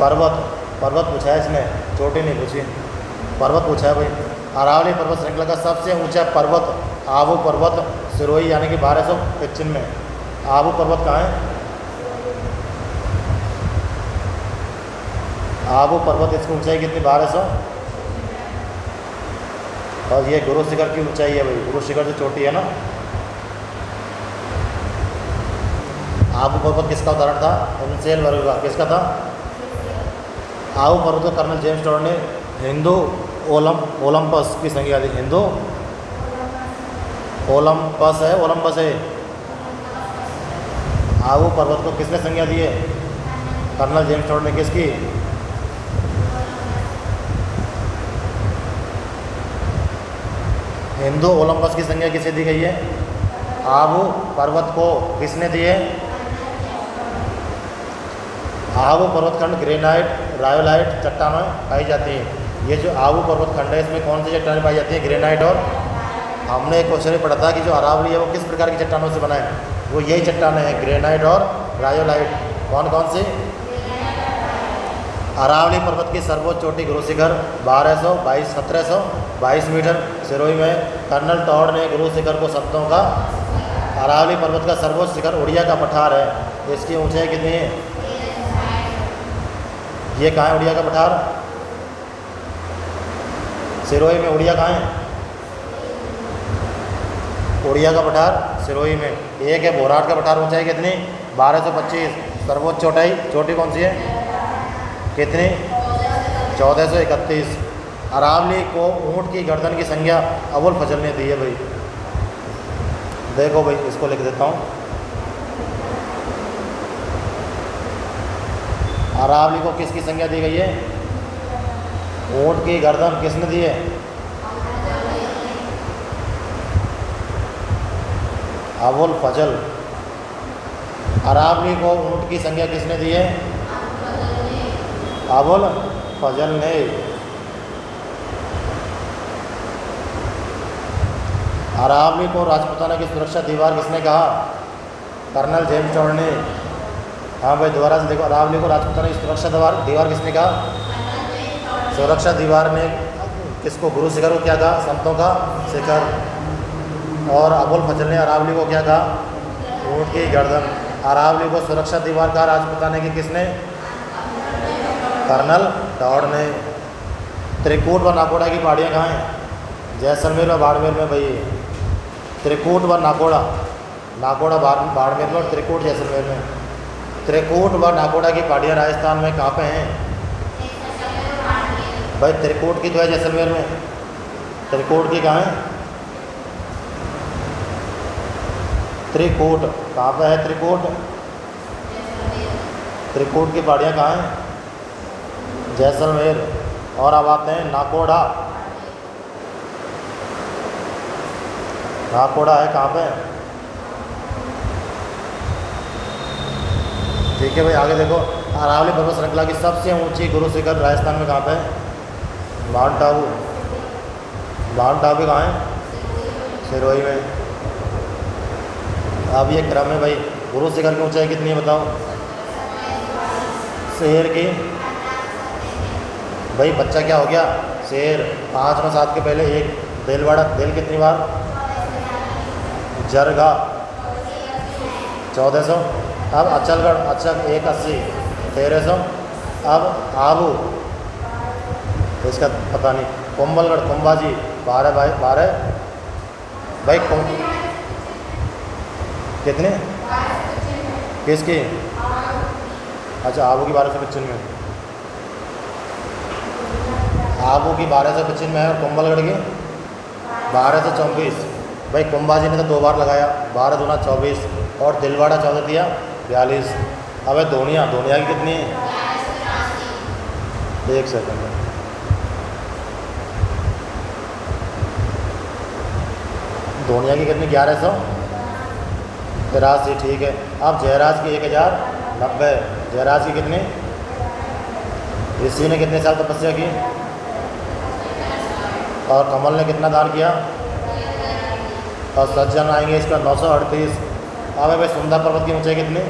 पर्वत पूछा है इसने, चोटी नहीं पूछी, पर्वत पूछा है भाई। अरावली पर्वत श्रृंखला का सबसे ऊंचा पर्वत आबू पर्वत सिरोही यानी कि 1295 में। आबू पर्वत कहाँ है? आबू पर्वत, इसकी ऊंचाई कितनी? 1200। और ये गुरु शिखर की ऊंचाई है भाई, गुरु शिखर जो चोटी है ना। आबू पर्वत किसका उदाहरण था? उनसेल वर्ग का। किसका था? आबू पर्वत को कर्नल जेम्स टॉड ने हिंदू ओलंपस की संज्ञा दी। हिंदू ओलंपस है, ओलंपस है। आबू पर्वत को किसने संज्ञा दी है? कर्नल जेम्स टॉड ने। किसकी? हिंदू ओलंपस की संज्ञा किसे दी गई है? आबू पर्वत को किसने दी है? आबू पर्वत खंड ग्रेनाइट, रायोलाइट चट्टानें पाई जाती हैं। ये जो आबू पर्वत खंड है इसमें कौन सी चट्टानें पाई जाती हैं? ग्रेनाइट। और हमने एक क्वेश्चन में पढ़ा था कि जो अरावली है वो किस प्रकार की चट्टानों से बना है? वो यही चट्टानें हैं, ग्रेनाइट और रायोलाइट। कौन कौन सी? अरावली पर्वत की सर्वोच्च चोटी गुरु शिखर 1722 मीटर सिरोही में। कर्नल टॉड ने गुरु शिखर को सत्तों का। अरावली पर्वत का सर्वोच्च शिखर उड़िया का पठार है। इसकी ऊंचाई कितनी है? ये कहाँ है उड़िया का पठार? सिरोही में। उड़िया कहाँ है? उड़िया का पठार सिरोही में। एक है बोराट का पठार। ऊंचाई कितनी? 1225। सर्वोच्च चोटी कौन सी है? कितनी? 1431। अरावली को ऊंट की गर्दन की संज्ञा अबुल फजल ने दी है भाई। देखो भाई, इसको लिख देता हूँ। अरावली को किसकी संज्ञा दी गई है? ऊंट की गर्दन किसने दी है? अबुल फजल। अरावली को ऊंट की संज्ञा किसने दी है? अबुल फजल ने। अरावली को राजपूताना की सुरक्षा दीवार किसने कहा? कर्नल जेम्स टॉड ने। हाँ भाई, दोबारा से देखो। अरावली को राजपूताना की सुरक्षा दीवार किसने कहा? सुरक्षा दीवार ने किसको? गुरु शिखर को क्या कहा? संतों का शिखर। और अबुल फजल ने अरावली को क्या कहा? ऊंट की गर्दन। अरावली को सुरक्षा दीवार कहा राजपूताना की किसने? कर्नल टॉड ने। त्रिकूट व नाकोड़ा की पहाड़ियाँ कहाँ हैं? जैसलमेर व बाड़मेर में भाई। त्रिकूट व नाकोड़ा बाड़मेर में और त्रिकूट जैसलमेर में। त्रिकूट व नाकोड़ा की पहाड़ियाँ राजस्थान में कहाँ पे हैं भाई? त्रिकूट की तो है जैसलमेर में। त्रिकूट की कहाँ है? त्रिकूट कहाँ पे है? त्रिकूट। त्रिकूट की पहाड़ियाँ कहाँ हैं? जैसलमेर। और अब आते हैं नाकोड़ा। नाकोड़ा है कहाँ पे? ठीक है भाई, आगे देखो। अरावली पर्वत श्रृंखला की सबसे ऊंची गुरु शिखर राजस्थान में कहाँ पे है? माउंट आबू। माउंट आबू कहाँ है? सिरोही में। अब ये क्रम है भाई, गुरु शिखर की ऊंचाई कितनी है बताओ? शेर की भाई, बच्चा क्या हो गया? शेर। 5 में 7 के पहले एक दिलवाड़ा, दिल कितनी बार? जरगा 1400। अब अचलगढ़, अचल 180 1300। अब आबू, इसका पता नहीं। कुंभलगढ़, कुंभाजी 12 भाई कितने? किसकी? अच्छा, आबू की 1295। आबू की 1295 है और कुंभलगढ़ की 1224। भाई कुंभाजी ने तो 2 बार लगाया, 12 दूना 24 और दिलवाड़ा 14 दिया 42। अब है दोनिया, दोनिया की कितनी है? 1 सेकंड। दोनिया की कितनी? 1183, ठीक है। अब जयराज की 1090। जयराज की कितनी? ऋषि ने कितने साल तपस्या की? और कमल ने कितना दान किया? और सज्जन आएंगे इसका 938। अब है भाई सुंदर पर्वत की ऊंचाई कितनी?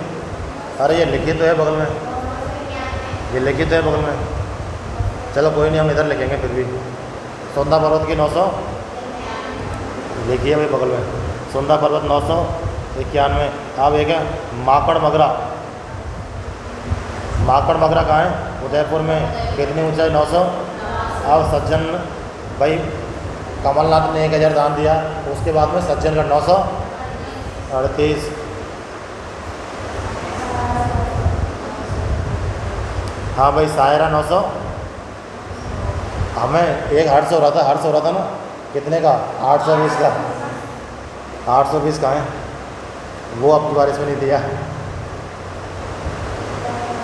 अरे ये लिखित तो है बगल में, ये लिखित है बगल में। चलो कोई नहीं, हम इधर लिखेंगे फिर भी। सुंदर पर्वत की 900 लिखिए भाई बगल में। सुंदर पर्वत 991। अब एक है माकड़ मगरा। माकड़ मगरा कहाँ है? उदयपुर में। कितनी ऊंचाई? 900। अब सज्जन भाई, कमलनाथ ने 1000 दान दिया, उसके बाद में सज्जनगढ़ 938। हाँ भाई, सायरा 900। हमें एक हर्ष हो रहा था, हर्ष हो रहा था ना, कितने का? 820 का। 820 कहाँ है? वो अब की बार इसमें नहीं दिया।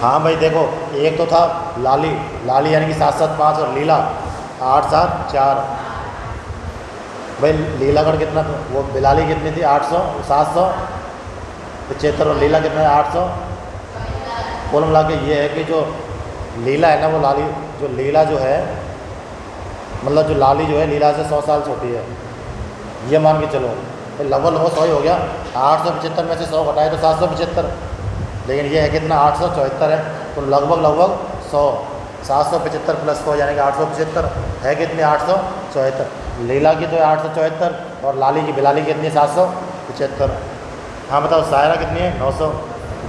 हाँ भाई देखो, एक तो था लाली, लाली यानी कि 775 और लीला 874। भाई लीलागढ़ कितना था? वो बिलाली कितनी थी? 800 775 और लीला कितना है? 800। कुल मिला के ये है कि जो लीला है ना, वो लाली, जो लीला जो है, मतलब जो लाली जो है लीला से 100 साल छोटी है, ये मान के चलो। तो लगभग 100 ही हो गया। 875 में से 100 घटाए तो 775, लेकिन ये है कितना? 874 है। तो लगभग 100। 775 प्लस 100 यानी कि 875 है कितनी? 874। लीला की तो है 874 और लाली की, बिलाली की कितनी है? 775। हाँ बताओ, सायरा कितनी है? 900।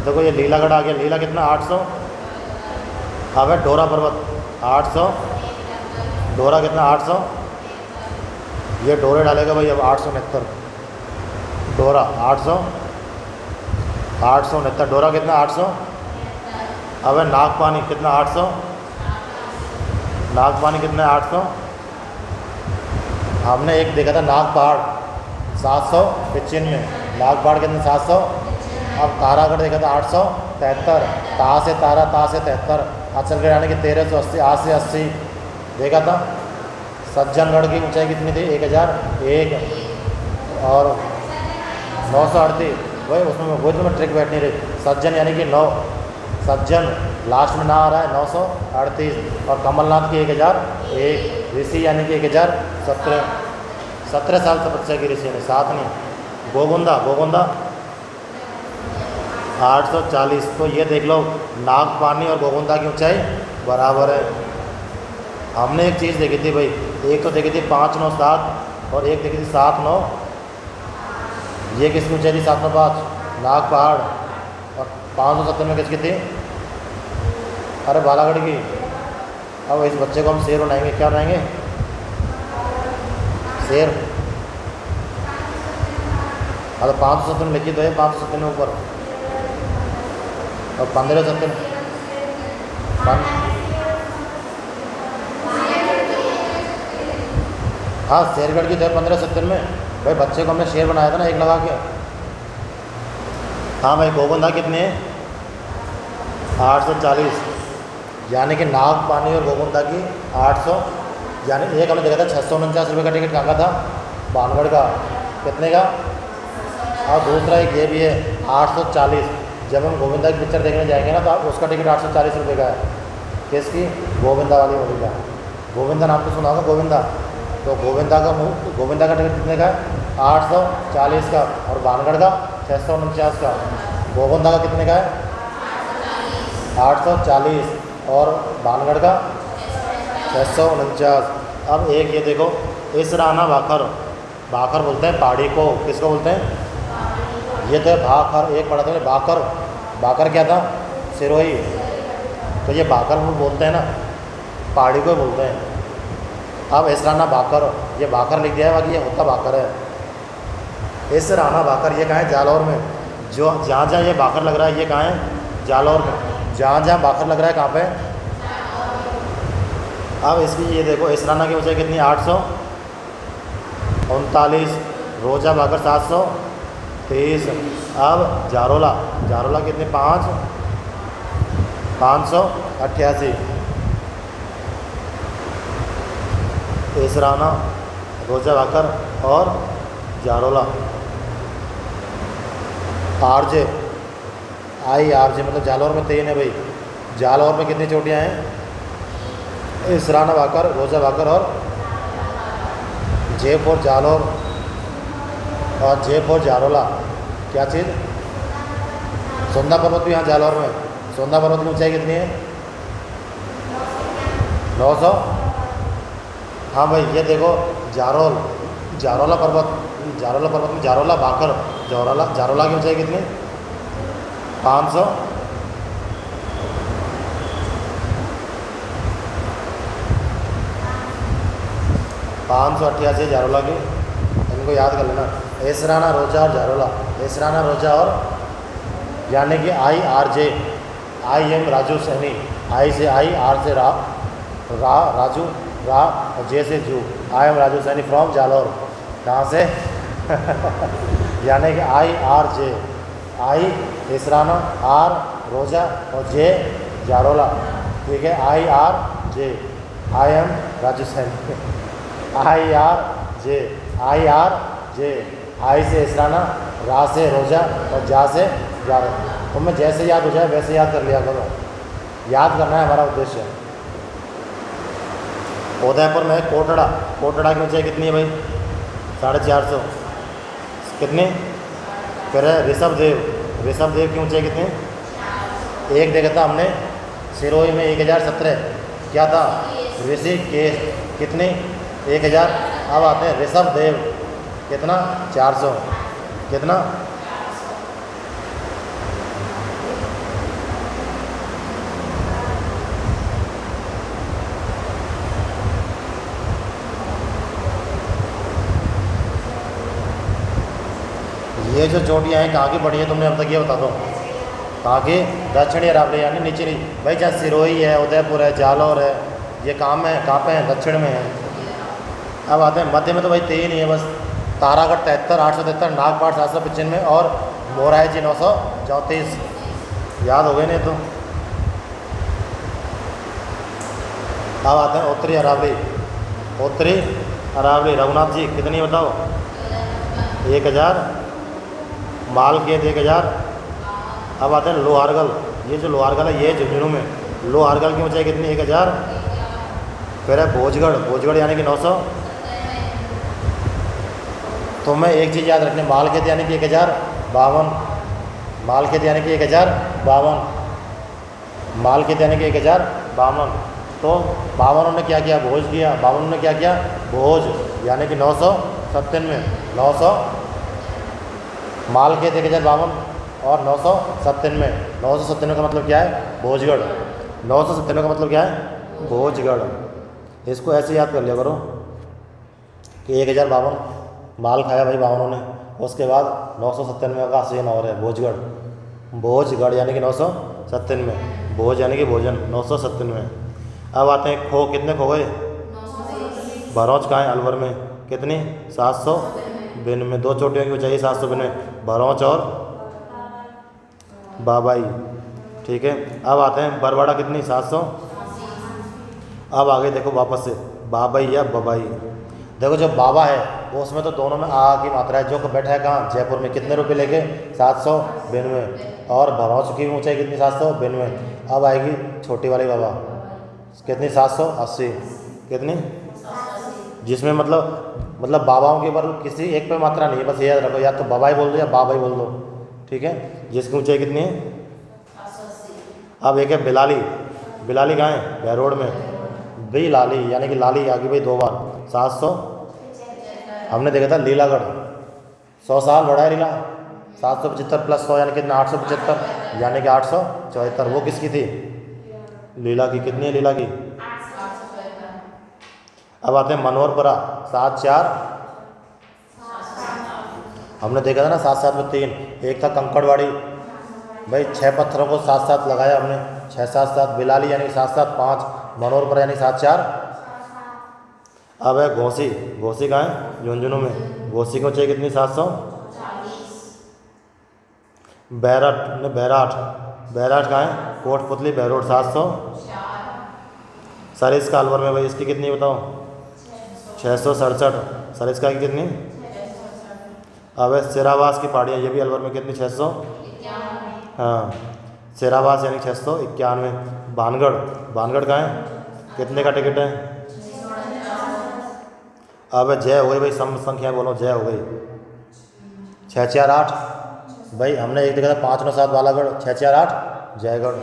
देखो ये लीलागढ़ आ गया, लीला कितना? 800। अब है डोरा पर्वत 800। डोरा कितना? 800। ये डोरे डालेगा भाई अब 869। डोरा 800, 869। डोरा कितना? 800। अब है नागपानी कितना? 800। नागपानी कितना है? 800। हमने एक देखा था नाग पहाड़ 795। नाग पहाड़ कितना? 700। अब तारागढ़ देखा था 873। ता से तारा, ता से 73। अचलगढ़ यानी कि 1380। आ से 80 देखा था। सज्जनगढ़ की ऊंचाई कितनी थी? 1001 और 938। वही उसमें वही तो मैं ट्रिक बैठ नहीं रही। सज्जन यानी कि 9, सज्जन लास्ट में ना आ रहा है 938। और कमलनाथ की 1001। ऋषि यानी कि 1017। 17 साल तपस्या की ऋषि ने, 7 नहीं। गोगुंदा, गोगुंदा 840। तो ये देख लो, नागपानी और गोगुंदा की ऊंचाई बराबर है। हमने एक चीज़ देखी थी भाई, एक तो देखी थी 597 और एक देखी थी 7-9। ये किसकी ऊंचाई थी? 705 नाग पहाड़। और 570 में किसकी थी? अरे बालागढ़ की। अब इस बच्चे को हम शेर बनाएंगे, क्या बनाएंगे? शेर। तो 570 में लिखी तो है, 570 में ऊपर और 1570। हाँ शेरगढ़ की तो है 1570 में। भाई बच्चे को हमने शेर बनाया था ना एक लगा के। हाँ भाई गोगुंदा कितने हैं? 840। यानी कि नागपानी और गोगुंदा की 800। यानी एक हमने देखा था 649 रुपये का टिकट कहाँ का था? भानगढ़ का। कितने का? और दूसरा एक ये भी है 840। जब हम गोविंदा की पिक्चर देखने जाएंगे ना तो उसका टिकट 840 रुपये का है। किसकी? गोविंदा वाली मूवी का। गोविंदा नाम तो सुना होगा, गोविंदा। तो गोविंदा का टिकट कितने का है? 840 का, और भानगढ़ का 649 का। गोगोंदा का कितने का है? 840, और भानगढ़ का 649। अब एक ये देखो, इसराना भाखर, भाखर बोलते हैं पहाड़ी को, किसको बोलते हैं? ये तो है भाखर, एक पढ़ा था मैंने भाकर, भाकर क्या था? सिरोही। तो ये भाकर बोलते हैं ना, पहाड़ी को बोलते हैं। अब इसराना भाकर, ये भाकर लिख दिया है, बाकी ये होता भाकर है। इसराना भाकर ये कहाँ है? जालौर में। जो जहाँ जहाँ ये भाकर लग रहा है ये कहाँ है? जालौर में। जहाँ जहाँ भाकर लग रहा है कहाँ पे? अब इसकी ये देखो, इसराना की ऊंचाई कितनी? 839। रोजा भाकर 730। अब जारोला, जारोला कितने? 588। इसराना, रोजा भाकर और जारोला। आरजे, IRJ मतलब जालौर में 3 है भाई। जालौर में कितनी चोटियाँ हैं? इसराना भाकर, रोजा भाकर और J4 जालौर और J4 जारोला। क्या चीज़? सोंदा पर्वत भी यहाँ जालौर में। सोंदा पर्वत की ऊंचाई कितनी है? 900। हाँ भाई ये देखो, जारोल, जारोला पर्वत, जारोला पर्वत में जारोला भाकर, जारोला, जारोला की ऊंचाई कितनी? 500। जारोला की, इनको याद कर लेना। इसराना, रोजा और जारोला। इसराना, रोजा और, यानी कि IRJ, IM Raju Saini, I से I, R से रा, राजू, रा, और J से जू। IM Raju Saini from Jalore. कहाँ से? यानी कि IRJ, I इसराना, R रोजा और J जारोला। ठीक है, IRJ, IM Raju Saini. IRJ, I से इसराना, रा से रोजा और जा से जारोला। तुम्हें जैसे याद हो जाए वैसे याद कर लिया करो, याद करना है हमारा उद्देश्य। उदयपुर में कोटड़ा, कोटड़ा की ऊंचाई कितनी है भाई? 450। कितनी? फिर है ऋषभदेव, ऋषभदेव की ऊंचाई कितनी? एक देखा था हमने सिरोही में 1017। क्या था? ऋषिकेश। कितनी? 1000। अब आते हैं ऋषभदेव, कितना? 400। कितना? ये जो चोटियाँ हैं कहाँ की पड़ी है तुमने अब तक ये बता दो? कहाँ की? दक्षिणी अरावली यानी निचली। भाई जहाँ सिरोही है, उदयपुर है, जालौर है, ये काम है कहाँ पे है? दक्षिण में है। अब आते हैं मध्य में, तो भाई 3 ही है बस। तारागढ़ 73, 873, नागपाट 795 और मोराइजी 934। याद हो गए नहीं तो? अब आते हैं उत्तरी अरावली। उत्तरी अरावली रघुनाथ जी कितनी बताओ? 1000। मालखेत 1000। अब आते हैं लोहारगल। ये जो लोहारगल है ये झुंझुनू में। लोहारगल की ऊंचाई कितनी? 1000। फिर है भोजगढ़, भोजगढ़ यानी कि 900। तो मैं एक चीज़ याद रखने, मालखेत यानी कि 1052। मालखेत यानी कि 1052। मालखेत यानी कि 1052। तो बावनों ने क्या किया? भोज किया। बावनों ने क्या किया? भोज, यानी कि 997। 900 मालखेत 1052 और 997। 997 का मतलब क्या है? भोजगढ़। 997 का मतलब क्या है? भोजगढ़। इसको ऐसे याद कर लिया करो कि 1052 माल खाया भाई बावनों ने, उसके बाद 997 का सीन और है भोजगढ़। भोजगढ़ यानी कि 997। भोज यानी कि भोजन 997। अब आते हैं खो। कितने खो गए? भरौच कहाँ है? अलवर में। कितनी? 792। 2 चोटियों की ऊंचाई 792, भरौच और बाबाई। ठीक है, अब आते हैं बरवाड़ा। कितनी? 700। अब आगे देखो वापस से बाबाई या बबाई। देखो जो बाबा है वो उसमें तो दोनों में आ की मात्रा है। जो बैठा है कहाँ? जयपुर में। कितने रुपये लेके? 792। और भरौच की ऊंचाई कितनी? 792। अब आएगी छोटी वाली बाबा। कितनी? 780। कितनी? जिसमें मतलब मतलब बाबाओं के ऊपर किसी एक पे मात्रा नहीं है, बस ये याद रखो, या तो बाबाई बोल दो या बाबाई बोल दो, ठीक है। जिसकी ऊंचाई कितनी है? 880। अब एक है बिलाली। बिलाली कहाँ है? बहरोड में। बिलाली यानी कि लाली आ गई भाई 2 बार, 700। हमने देखा था लीलागढ़ 100 साल बढ़ा है लीला, 775 प्लस 100 यानी कितना? 875 यानी कि 874। वो किसकी थी? लीला की। कितनी है लीला की? 874। अब आते हैं मनोहरपुरा 7-4। हमने देखा था ना 7-7 में 3। एक था कंकड़वाड़ी भाई, 6 पत्थरों को 7-7 लगाया हमने, 6-7-7। बिलाली यानी 7-7 5, मनोहरपुरा यानी 7-4। अब है घोसी। घोसी कहाँ है? झुंझुनू में। घोसी की ऊंचाई कितनी? 740। बैराट ने बैराट। बैराट कहाँ है? कोटपुतली बहरोड 704। सरिस्का अलवर में भाई, इसकी कितनी बताओ? 667। सरिस्का की कितनी? अब है सिरावास की पहाड़ियाँ, ये भी अलवर में कितनी? 600। हाँ, सिरावास यानी 691। भानगढ़। भानगढ़ कहाँ है? कितने का टिकट है? अब जय हो गई भाई, सम संख्या बोलो, जय हो गई 648। भाई हमने एक देखा था 597 बालागढ़, 648 जयगढ़।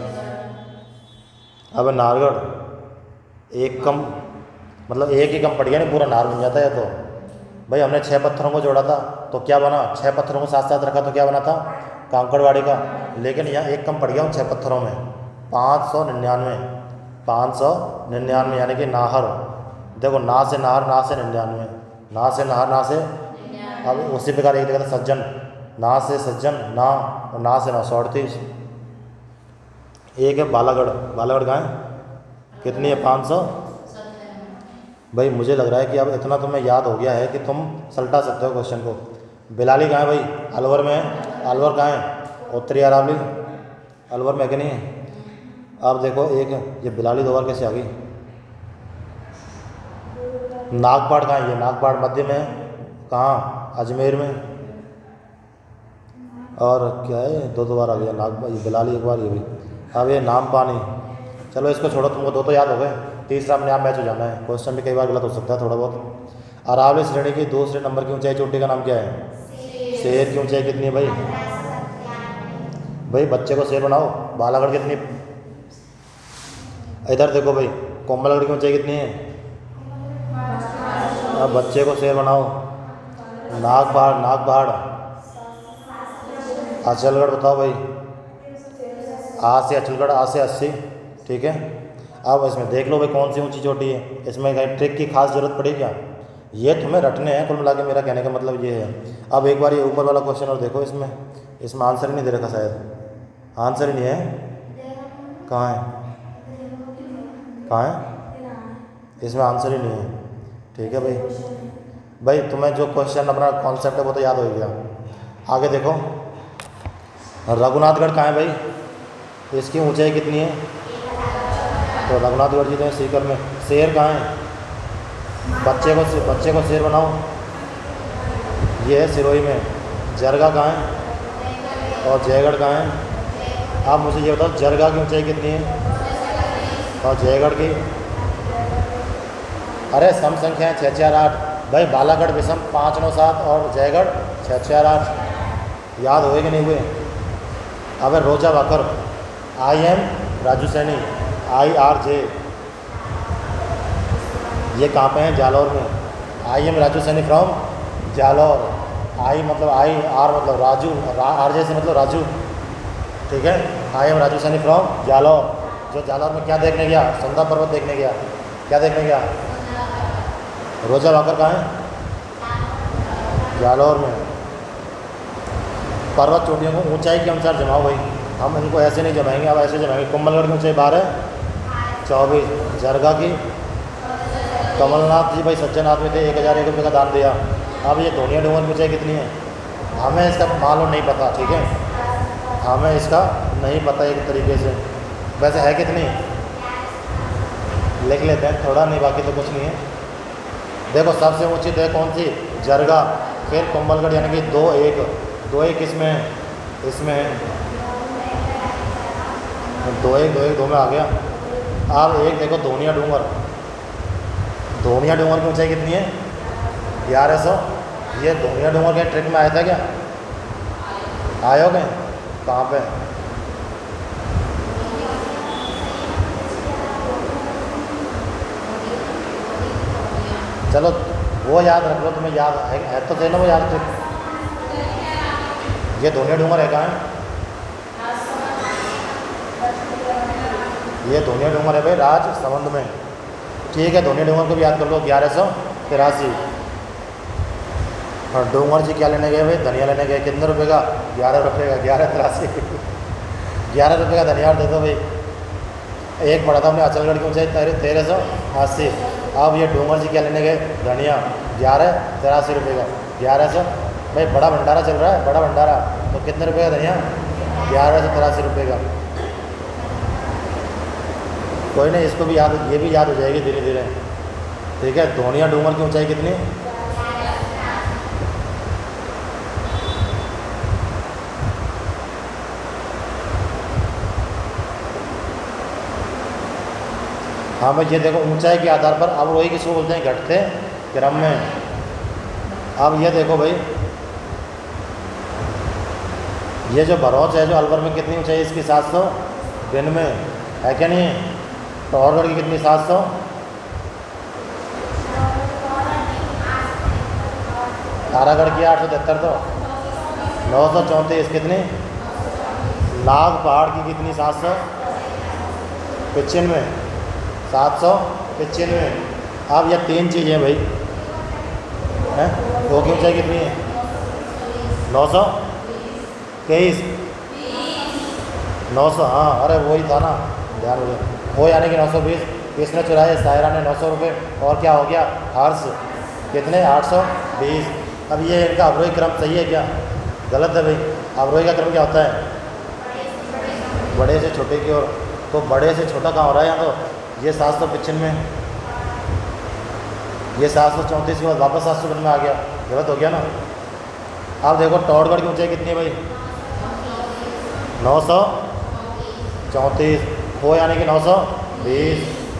अब नारगढ़। एक कम मतलब एक ही कम पड़ गया, नहीं पूरा नार बन जाता है। तो भाई हमने 6 पत्थरों को जोड़ा था तो क्या बना? 6 पत्थरों को साथ साथ रखा तो क्या बना था? कांकड़वाड़ी का। लेकिन यहाँ एक कम पड़ गया उन 6 पत्थरों में, 599। 599 यानी कि नाहर। देखो ना से नाहर, ना से 99, ना से नाहर, ना से। अब उसी प्रकार एक देखा था सज्जन, ना से सज्जन, ना और ना से 938। एक है बालागढ़। बालागढ़ कहाँ है? कितनी है? 500। भाई मुझे लग रहा है कि अब इतना तुम्हें याद हो गया है कि तुम सलटा सकते हो क्वेश्चन को। बिलाली कहाँ है भाई? अलवर में है। अलवर कहाँ है? उत्तरी अरावली। अलवर में है कि नहीं है? अब देखो एक ये बिलाली 2 बार कैसे आ गई? नागपाड़ कहाँ है? ये नागपाड़ मध्य में है। कहाँ? अजमेर में। और क्या है? 2 बार आ गया नागपाड़, ये बिलाली 1 बार, ये भी। अब ये नाम पानी। चलो इसको छोड़ो, तुमको 2 तो याद हो गए, तीसरा अपने आप मैच हो जाना है। क्वेश्चन भी कई बार गलत हो सकता है थोड़ा बहुत। अरावली श्रेणी की दूसरे नंबर की ऊंचाई चोटी का नाम क्या है? शेर की ऊंचाई कितनी है भाई? भाई बच्चे को शेर बनाओ। बालागढ़ कितनी? इधर देखो भाई, कोमलगढ़ की ऊंचाई कितनी है? अब बच्चे को शेर बनाओ। नागपहाड़। नागपहाड़। अचलगढ़ बताओ भाई। आ से अचलगढ़, आ से 80, ठीक है। अब इसमें देख लो भाई कौन सी ऊंची चोटी है। इसमें कहीं ट्रिक की खास जरूरत पड़ी क्या? ये तुम्हें रटने हैं कुल मिला के, मेरा कहने का मतलब ये है। अब एक बार ये ऊपर वाला क्वेश्चन और देखो, इसमें आंसर ही नहीं दे रखा शायद। आंसर ही नहीं है। कहाँ है? कहाँ है? इसमें आंसर ही नहीं है, ठीक है भाई। भाई तुम्हें जो क्वेश्चन अपना कॉन्सेप्ट है वो तो याद हो गया। आगे देखो, रघुनाथगढ़ कहाँ है भाई? इसकी ऊंचाई कितनी है? तो रघुनाथगढ़ जी तो सीकर में। शेर कहाँ है? बच्चे को शेर बनाओ। ये है सिरोही में। जरगा कहाँ है? और जयगढ़ कहाँ है? आप मुझे ये बताओ जरगा की ऊंचाई कितनी है और जयगढ़ की? अरे सम संख्या है 648। भाई बालागढ़ विषम 597 और जयगढ़ 648। याद हुए कि नहीं हुए? अब Roja Walker. IM Raju Saini, IRJ। ये कहाँ पे हैं? जालौर में। IM Raju Saini from Jalore. I मतलब IR मतलब राजू, RJ से मतलब राजू, ठीक है। IM Raju Saini from Jalore. जो जालौर में क्या देखने गया? संधा पर्वत देखने गया। क्या देखने गया? रोजा वाकर कहाँ है? जालौर में। पर्वत चोटियों को ऊंचाई के अनुसार जमाओ भाई। हम इनको ऐसे नहीं जमाएंगे, अब ऐसे जमाएंगे। कोमलगढ़ की ऊंचाई 1224। जरगा की? कमलनाथ जी भाई सज्जन आदमी थे, 1001 रुपये का दान दिया। अब ये धोनिया डूंगर की ऊंचाई कितनी है? हमें इसका मालूम नहीं पता, ठीक है। हमें इसका नहीं पता एक तरीके से। वैसे है कितनी? लिख लेते हैं थोड़ा, नहीं बाकी तो कुछ नहीं है। देखो सबसे ऊंची तो है कौन सी? जरगा। फिर कोमलगढ़ यानी कि 2-1। 2-1 किसमें है? इसमें है। 2-1 2-1 2 में आ गया। अब एक देखो धोनिया डूंगर। धोनिया डूंगर की ऊंचाई कितनी है? 1100। ये धोनिया डूंगर के ट्रिक में आया था क्या? आए हो गए कहाँ पे? चलो वो याद रख लो, तुम्हें याद है तो सही ना वो याद ट्रिक। ये धोनिया डूंगर है कहाँ है? ये धोनिया डूंगर है भाई राजसमंद में। ठीक है, धोनिया डूंगर को भी याद कर लो, 1183। और डूंगर जी क्या लेने गए भाई? धनिया लेने गए। कितने रुपए का? 11 रुपये का। 1183 11 रुपये का धनिया दे दो भाई। एक पड़ा था हमने अचलगढ़ की ऊंचाई 1380। अब ये डूंगर जी क्या लेने गए? धनिया। 1183 रुपये का। 1100 भाई, बड़ा भंडारा चल रहा है, बड़ा भंडारा। तो कितने रुपये का धनिया? 1183 रुपये का। कोई नहीं, इसको भी याद, ये भी याद हो जाएगी धीरे धीरे। ठीक है, धोनिया डूंगर की ऊंचाई कितनी? हाँ भाई, ये देखो ऊंचाई के आधार पर अब वही किसको बोलते हैं? घटते क्रम में। अब ये देखो भाई, ये जो भरौच है, जो अलवर में कितनी ऊंचाई है इसकी? 700 दिन में, है क्या नहीं? टॉरगढ़ की कितनी? 700। तारागढ़ की 873। तो 934 कितनी? नाग पहाड़ की कितनी? 795। 795। अब ये तीन चीज़ें भाई हैं, वो की ऊंचाई कितनी है? 923। 900, हाँ अरे वही था ना, ध्यान हो। वो यानी कि 920। किसने चुराए? सायरा ने 900 रुपये। और क्या हो गया? हर्ष कितने? 820। अब ये इनका अवरोही क्रम सही है क्या? गलत है भाई। अवरोही का क्रम क्या होता है? बड़े से छोटे की ओर। तो बड़े से छोटा कहाँ हो रहा है यहाँ? तो ये 795, ये 734 के बाद वापस 752 में आ गया। गलत हो गया ना। अब देखो टॉरगढ़ की ऊंचाई कितनी है भाई? 934। वो यानी कि 920।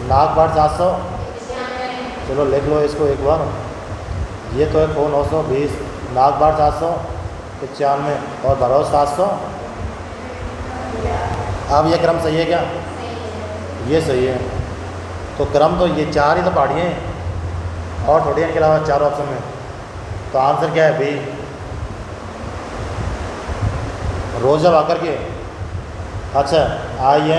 नागपाट 700। चलो लिख लो इसको एक बार। ये तो है खो 920, नागपाट 795 और भरौच 700। अब ये क्रम सही है क्या? ये सही है। तो क्रम तो ये चार ही तो पहाड़ियाँ हैं और थोड़ी इनके अलावा 4 ऑप्शन में। तो आंसर क्या है? बी। रोजा आकर के। अच्छा, आई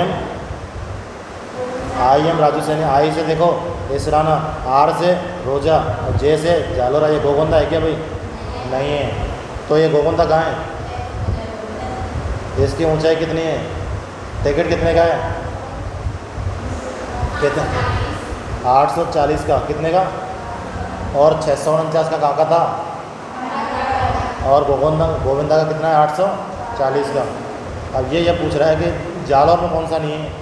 एम राजू सैनी। आई से देखो इसराना, आर से रोजा और जे से जालोरा। ये गोगोंदा है क्या भाई? नहीं है। तो ये गोगोंदा कहाँ है? इसकी ऊंचाई कितनी है? टिकट कितने का है? कितने? 840 का। कितने का? और 649 का कहाँ का था? और गोविंदा का कितना है? 840 का। अब ये पूछ रहा है कि जालौर में कौन सा नहीं है?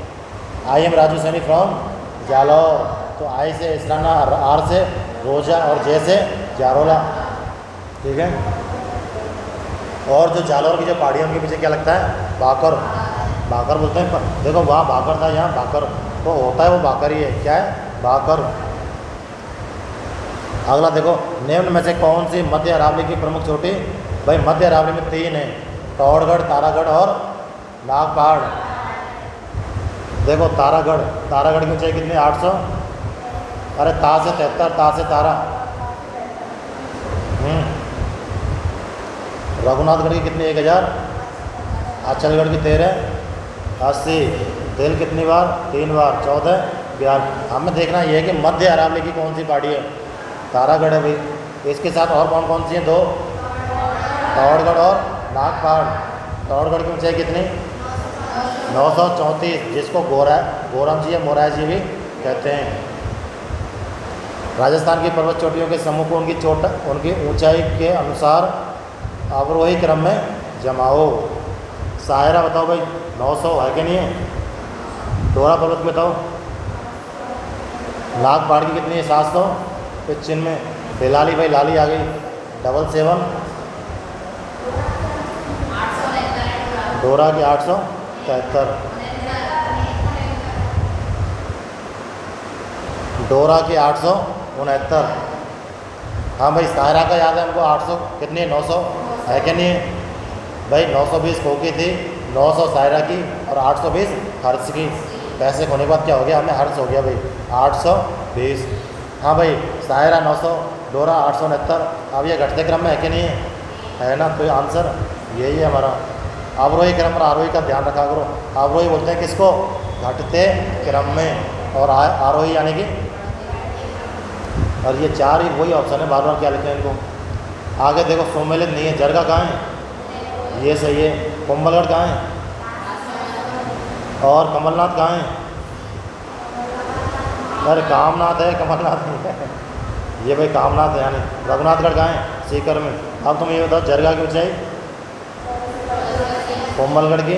I am Raju Saini from Jalore. तो आई से इसराना, आर से रोजा और जे से जारोला। ठीक है। और जो जालौर की जो पहाड़ियों के पीछे क्या लगता है? बाकर। बाकर बोलते हैं। देखो वहाँ बाकर था, यहाँ बाकर। तो होता है वो बाकर ही है। क्या है? बाकर। अगला देखो, निम्न में से कौन सी मध्य अरावली की प्रमुख चोटी? भाई मध्य अरावली में 3 है, टॉरगढ़, तारागढ़ और नागपहाड़। देखो तारागढ़ की ऊंचाई कितनी? 800। अरे ता से 73, ता से तारा। रघुनाथगढ़ की कितनी? 1000। अचलगढ़ की 1380। दिल कितनी बार? 3 बार। 14 बिहार। हमें देखना ये है कि मध्य अरावली की कौन सी पहाड़ी है? तारागढ़ है भाई। इसके साथ और कौन कौन सी है? 2, टॉरगढ़ और नागपहाड़। टॉरगढ़ की ऊंचाई कितनी? 934, जिसको गोरम जी या मोराय जी भी कहते हैं। राजस्थान की पर्वत चोटियों के समूह को उनकी ऊंचाई के अनुसार अवरोही क्रम में जमाओ। सायरा बताओ भाई, 900 है कि नहीं है? डोरा पर्वत की बताओ। नागपहाड़ की कितनी है? 795। बेलाली भाई, लाली आ गई 777। डोरा की 873। डोरा की 869। हाँ भाई सायरा का याद है हमको 800 कितनी है 900 है क्या नहीं है भाई 920 खो की थी 900 सायरा की और 820 हर्ष की। पैसे खोने के बाद क्या हो गया हमें हर्ष हो गया भाई 820। हाँ भाई सायरा 900 डोरा 869। अब ये घटते क्रम में है कि नहीं है ना। तो आंसर यही है हमारा। अवरोही क्रम और आरोही का ध्यान रखा करो। अवरोही बोलते हैं किसको घटते क्रम में और आरोही यानी कि और ये चार ही वही ऑप्शन है बार बार क्या लिखें इनको। आगे देखो सुमेलित नहीं है जरगा कहाँ है ये सही है। कुंभलगढ़ कहाँ है और कमलनाथ कहाँ है। अरे कामनाथ है कमलनाथ नहीं है ये भाई कामनाथ है यानी। रघुनाथगढ़ कहाँ है सीकर में। अब तुम ये बताओ जरगा की ऊंचाई कुंभलगढ़ की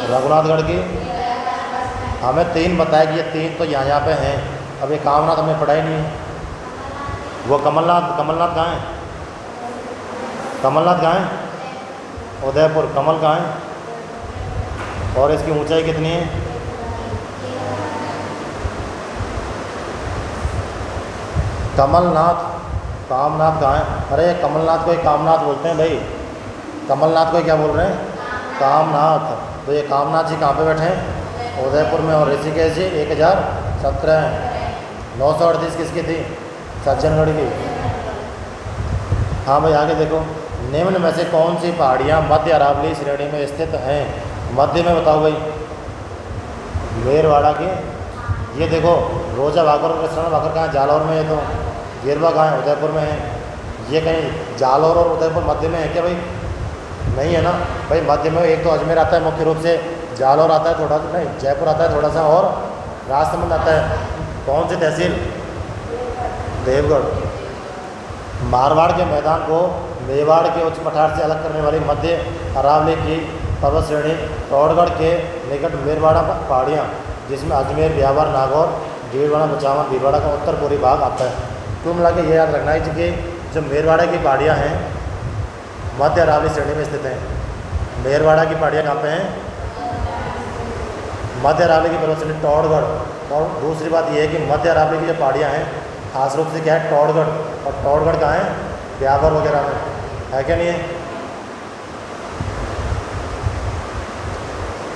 रघुनाथगढ़ की। हमें 3 बताया कि ये 3 तो यहाँ पे हैं। अब ये कामनाथ हमने पढ़ा ही नहीं है। वो कमलनाथ कहाँ है कमलनाथ कहाँ है उदयपुर। कमल कहाँ है और इसकी ऊंचाई कितनी है कमलनाथ। कामनाथ कहाँ है। अरे कमलनाथ को एक कामनाथ बोलते हैं भाई। कमलनाथ को क्या बोल रहे हैं कामनाथ। तो ये कामनाथ जी कहाँ पे बैठे हैं उदयपुर में। और ऋषिकेश जी 1017 हैं। 938 किसकी थी सज्जनगढ़ की। हाँ भाई आगे देखो निम्न में से कौन सी पहाड़ियाँ मध्य अरावली श्रेणी में स्थित हैं। मध्य में बताओ भाई मेरवाड़ा की। ये देखो रोजा भाकर और कृष्णा भाकर कहाँ है जालौर में। ये तो गिरवा कहाँ है उदयपुर में है। ये कहीं जालौर और उदयपुर मध्य में है क्या भाई नहीं है ना भाई। मध्य में एक तो अजमेर आता है मुख्य रूप से। जालौर आता है थोड़ा नहीं जयपुर आता है थोड़ा सा और राजसमंद आता है। कौन सी तहसील देवगढ़। मारवाड़ के मैदान को मेवाड़ के उच्च पठार से अलग करने वाली मध्य अरावली की पर्वत श्रेणी टौड़गढ़ के निकट मेरवाड़ा पहाड़ियाँ जिसमें अजमेर ब्यावर नागौर डीडवाड़ा बुचावन भीलवाड़ा का उत्तर पूर्वी भाग आता है। क्यों मिला के ये याद रखना है कि जो मेरवाड़ा की पहाड़ियाँ हैं मध्य अरावली श्रेणी में स्थित हैं। मेरवाड़ा की पहाड़ियाँ कहाँ पे हैं मध्य अरावली की पर्वत श्रेणी टौड़गढ़। और दूसरी बात यह है कि मध्य अरावली की जो पहाड़ियाँ हैं खास रूप से क्या है टौड़गढ़। और टौड़गढ़ कहाँ है ब्यावर वगैरह में है क्या नहीं है।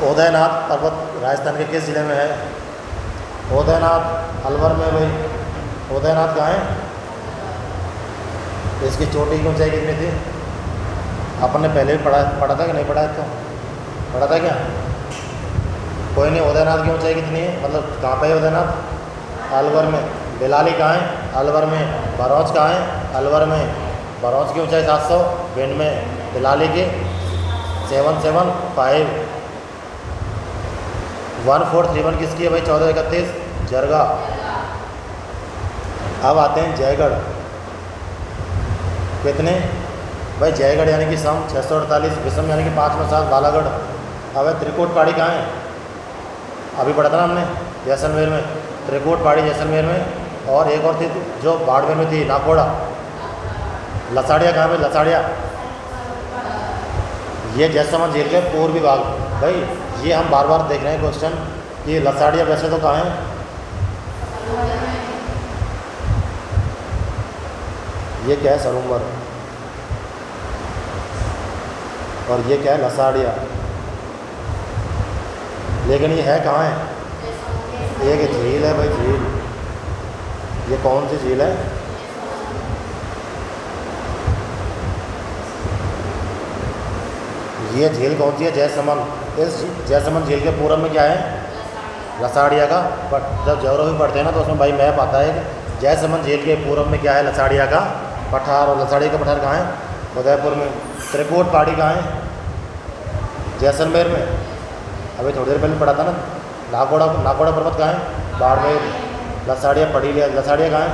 उदयनाथ पर्वत राजस्थान के किस जिले में है उदयनाथ अलवर में भाई। उदयनाथ कहाँ है इसकी चोटी की ऊंचाई कितनी थी अपन ने पहले भी पढ़ा था कि नहीं पढ़ा है तो पढ़ा था क्या कोई नहीं। उदयनाथ की ऊंचाई कितनी है मतलब कहाँ पे है उदयनाथ अलवर में। बिलाली कहाँ है अलवर में। बरौच कहाँ है अलवर में। बरौच की ऊंचाई 700 भिंड में। बिलाली की 775। 1431 किसकी है भाई 1431 जरगा। अब आते हैं जयगढ़ कितने भाई जयगढ़ यानी कि सम 648 विषम यानी कि 5 में 7 बालागढ़। अब त्रिकोट पहाड़ी कहाँ है अभी पढ़ा था ना हमने जैसलमेर में। त्रिकोट पहाड़ी जैसलमेर में। और एक और थी जो बाड़मेर में थी नाकोड़ा। लसाड़िया कहाँ भाई लसाड़िया ये जैसलमेर झील के पूर्वी भाग। भाई ये हम बार बार देख रहे हैं क्वेश्चन कि लसाड़िया वैसे तो कहाँ है ये क्या है सरुम्बर और ये क्या है लसाड़िया। लेकिन ये है कहाँ है एक झील है भाई झील। ये कौन सी झील है ये झील कौन सी है जयसमंद। इस जयसमंद झील के पूरब में क्या है लसाड़िया का। बट जब ज्योग्राफी पढ़ते हैं ना तो उसमें भाई मैप आता है कि जयसमंद झील के पूरब में क्या है लसाड़िया का पठार। और लसाड़िया का पठार कहाँ है उदयपुर में। त्रिकोट पहाड़ी कहाँ है जैसलमेर में। अभी थोड़ी देर पहले पढ़ा था ना नाकोड़ा पर्वत कहाँ है बाड़मेर। लसाड़िया पढ़ी लिया। लसाड़िया कहाँ है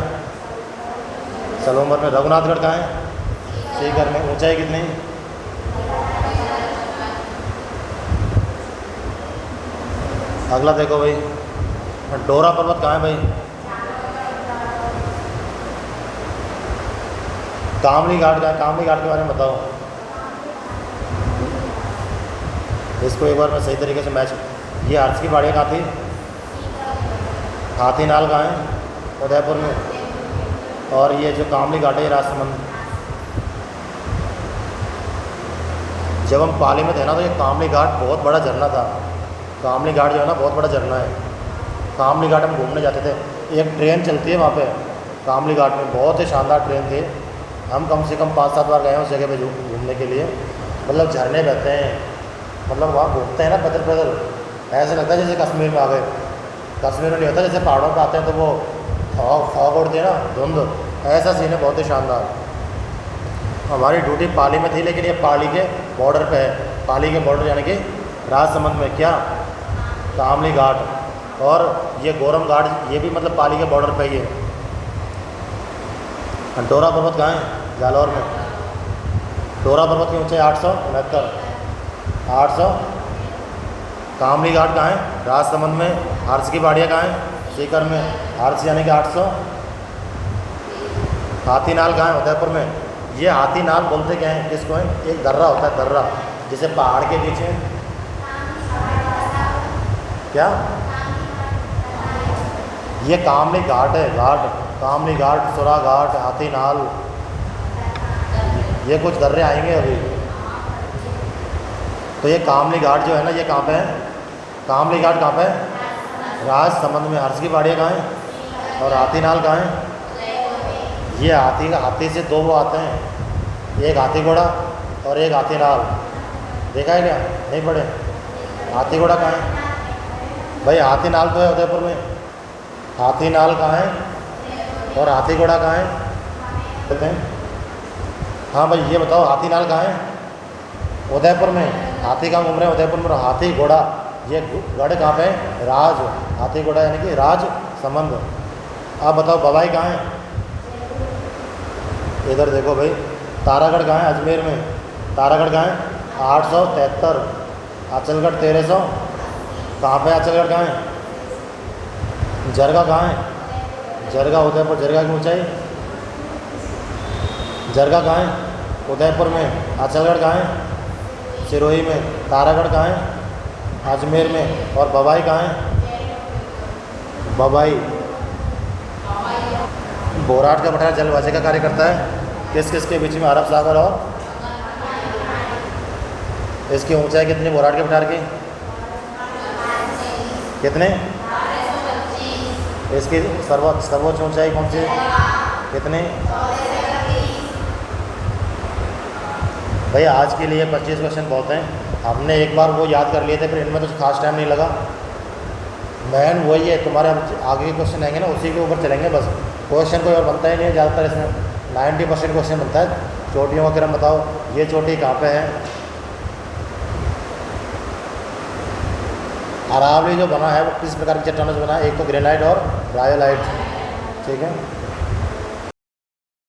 सलोमर में। रघुनाथगढ़ कहाँ है सीकर में। ऊंचाई कितनी अगला देखो भाई डोरा पर्वत कहाँ है भाई कामली घाट का। कामली घाट के बारे में बताओ इसको एक बार मैं सही तरीके से मैच। ये हर्ष की पहाड़ियाँ कहाँ थी हाथी नाल कहाँ है उदयपुर में। और ये जो कामली घाट है ये राजसमंद। जब हम पाली में थे ना तो ये कामली घाट बहुत बड़ा झरना था। कामली घाट जो है ना बहुत बड़ा झरना है। कामली घाट हम घूमने जाते थे, एक ट्रेन चलती है वहाँ पे कामली घाट में, बहुत ही शानदार ट्रेन थी। हम कम से कम 5-7 बार गए हैं उस जगह पे घूमने के लिए। मतलब झरने बहते हैं, मतलब वहाँ घूमते हैं ना पैदल पैदल, ऐसा लगता है जैसे कश्मीर में आ गए। कश्मीर में नहीं होता जैसे पहाड़ों पे आते हैं तो वो फॉग उड़ती है ना, धुंध, ऐसा सीन है बहुत ही शानदार। हमारी ड्यूटी पाली में थी, लेकिन ये पाली के बॉर्डर पे है। पाली के बॉर्डर यानी कि राजसमंद में क्या कामली घाट, और ये गोरम घाट, ये भी मतलब पाली के बॉर्डर पे ही है। डोरा पर्वत कहाँ है? जालौर में। डोरा पर्वत की ऊंचाई 800। कामली घाट कहाँ है? राजसमंद में। हर्ष की पहाड़ियाँ कहाँ है? सीकर में। हर्ष यानी कि 800। हाथीनाल कहाँ है? उदयपुर में। ये हाथीनाल बोलते क्या है, किसको है? एक दर्रा होता है, दर्रा जिसे पहाड़ के पीछे क्या, ये कामली घाट है, घाट कामली घाट, सुरा घाट, हाथीनाल, ये कुछ दर्रे आएंगे अभी। तो ये कामली घाट जो है ना, ये कहाँ पे है? कामली घाट कहाँ पे है? राजसमंद में। हर्ष की पहाड़ियाँ कहाँ है? और हाथीनाल कहाँ है? ये हाथी से दो वो आते हैं, एक हाथी घोड़ा और एक हाथीनाल। देखा है क्या? नहीं पढ़े? हाथी घोड़ा कहाँ है भाई? हाथीनाल तो है उदयपुर में। हाथीनाल कहाँ है और हाथी घोड़ा कहाँ है कहते हैं? हाँ भाई ये बताओ, हाथीनाल कहाँ है? उदयपुर में। हाथी कहाँ घूम रहे हैं? उदयपुर में। हाथी घोड़ा, ये गढ़ कहाँ पे है? राज। हाथी घोड़ा यानी कि राजसमंद। आप बताओ बवाई कहाँ है? इधर देखो भाई, तारागढ़ कहाँ है? अजमेर में। तारागढ़ कहाँ है? 873। आंचलगढ़ 1300। कहाँ पे आंचलगढ़ कहाँ है? जरगा कहाँ है? जरगा उदयपुर। जरगा की ऊंचाई? जरगा कहाँ है? उदयपुर में। आंचलगढ़ कहाँ है? सिरोही में। तारागढ़ कहाँ है? अजमेर में। और बवाई कहाँ है? बवाई बोराट का पठार जलवासी का कार्य करता है। किस किस के बीच में? अरब सागर और इसकी ऊंचाई कितनी बोराट के पठार की? कितने? इसकी सर्वोच्च ऊंचाई कौन सी? कितने? भैया आज के लिए 25 क्वेश्चन बहुत हैं। हमने एक बार वो याद कर लिए थे, फिर इनमें तो खास टाइम नहीं लगा। मैन वही है, तुम्हारे आगे के क्वेश्चन आएंगे ना उसी के ऊपर चलेंगे बस। क्वेश्चन कोई और बनता ही नहीं है ज़्यादातर, इसमें 90% क्वेश्चन बनता है। चोटियों का क्रम बताओ, ये चोटी कहाँ पे है? अरावली जो बना है वो किस प्रकार की चट्टानों से बना है? एक तो ग्रेनाइट और रायोलाइट, ठीक है।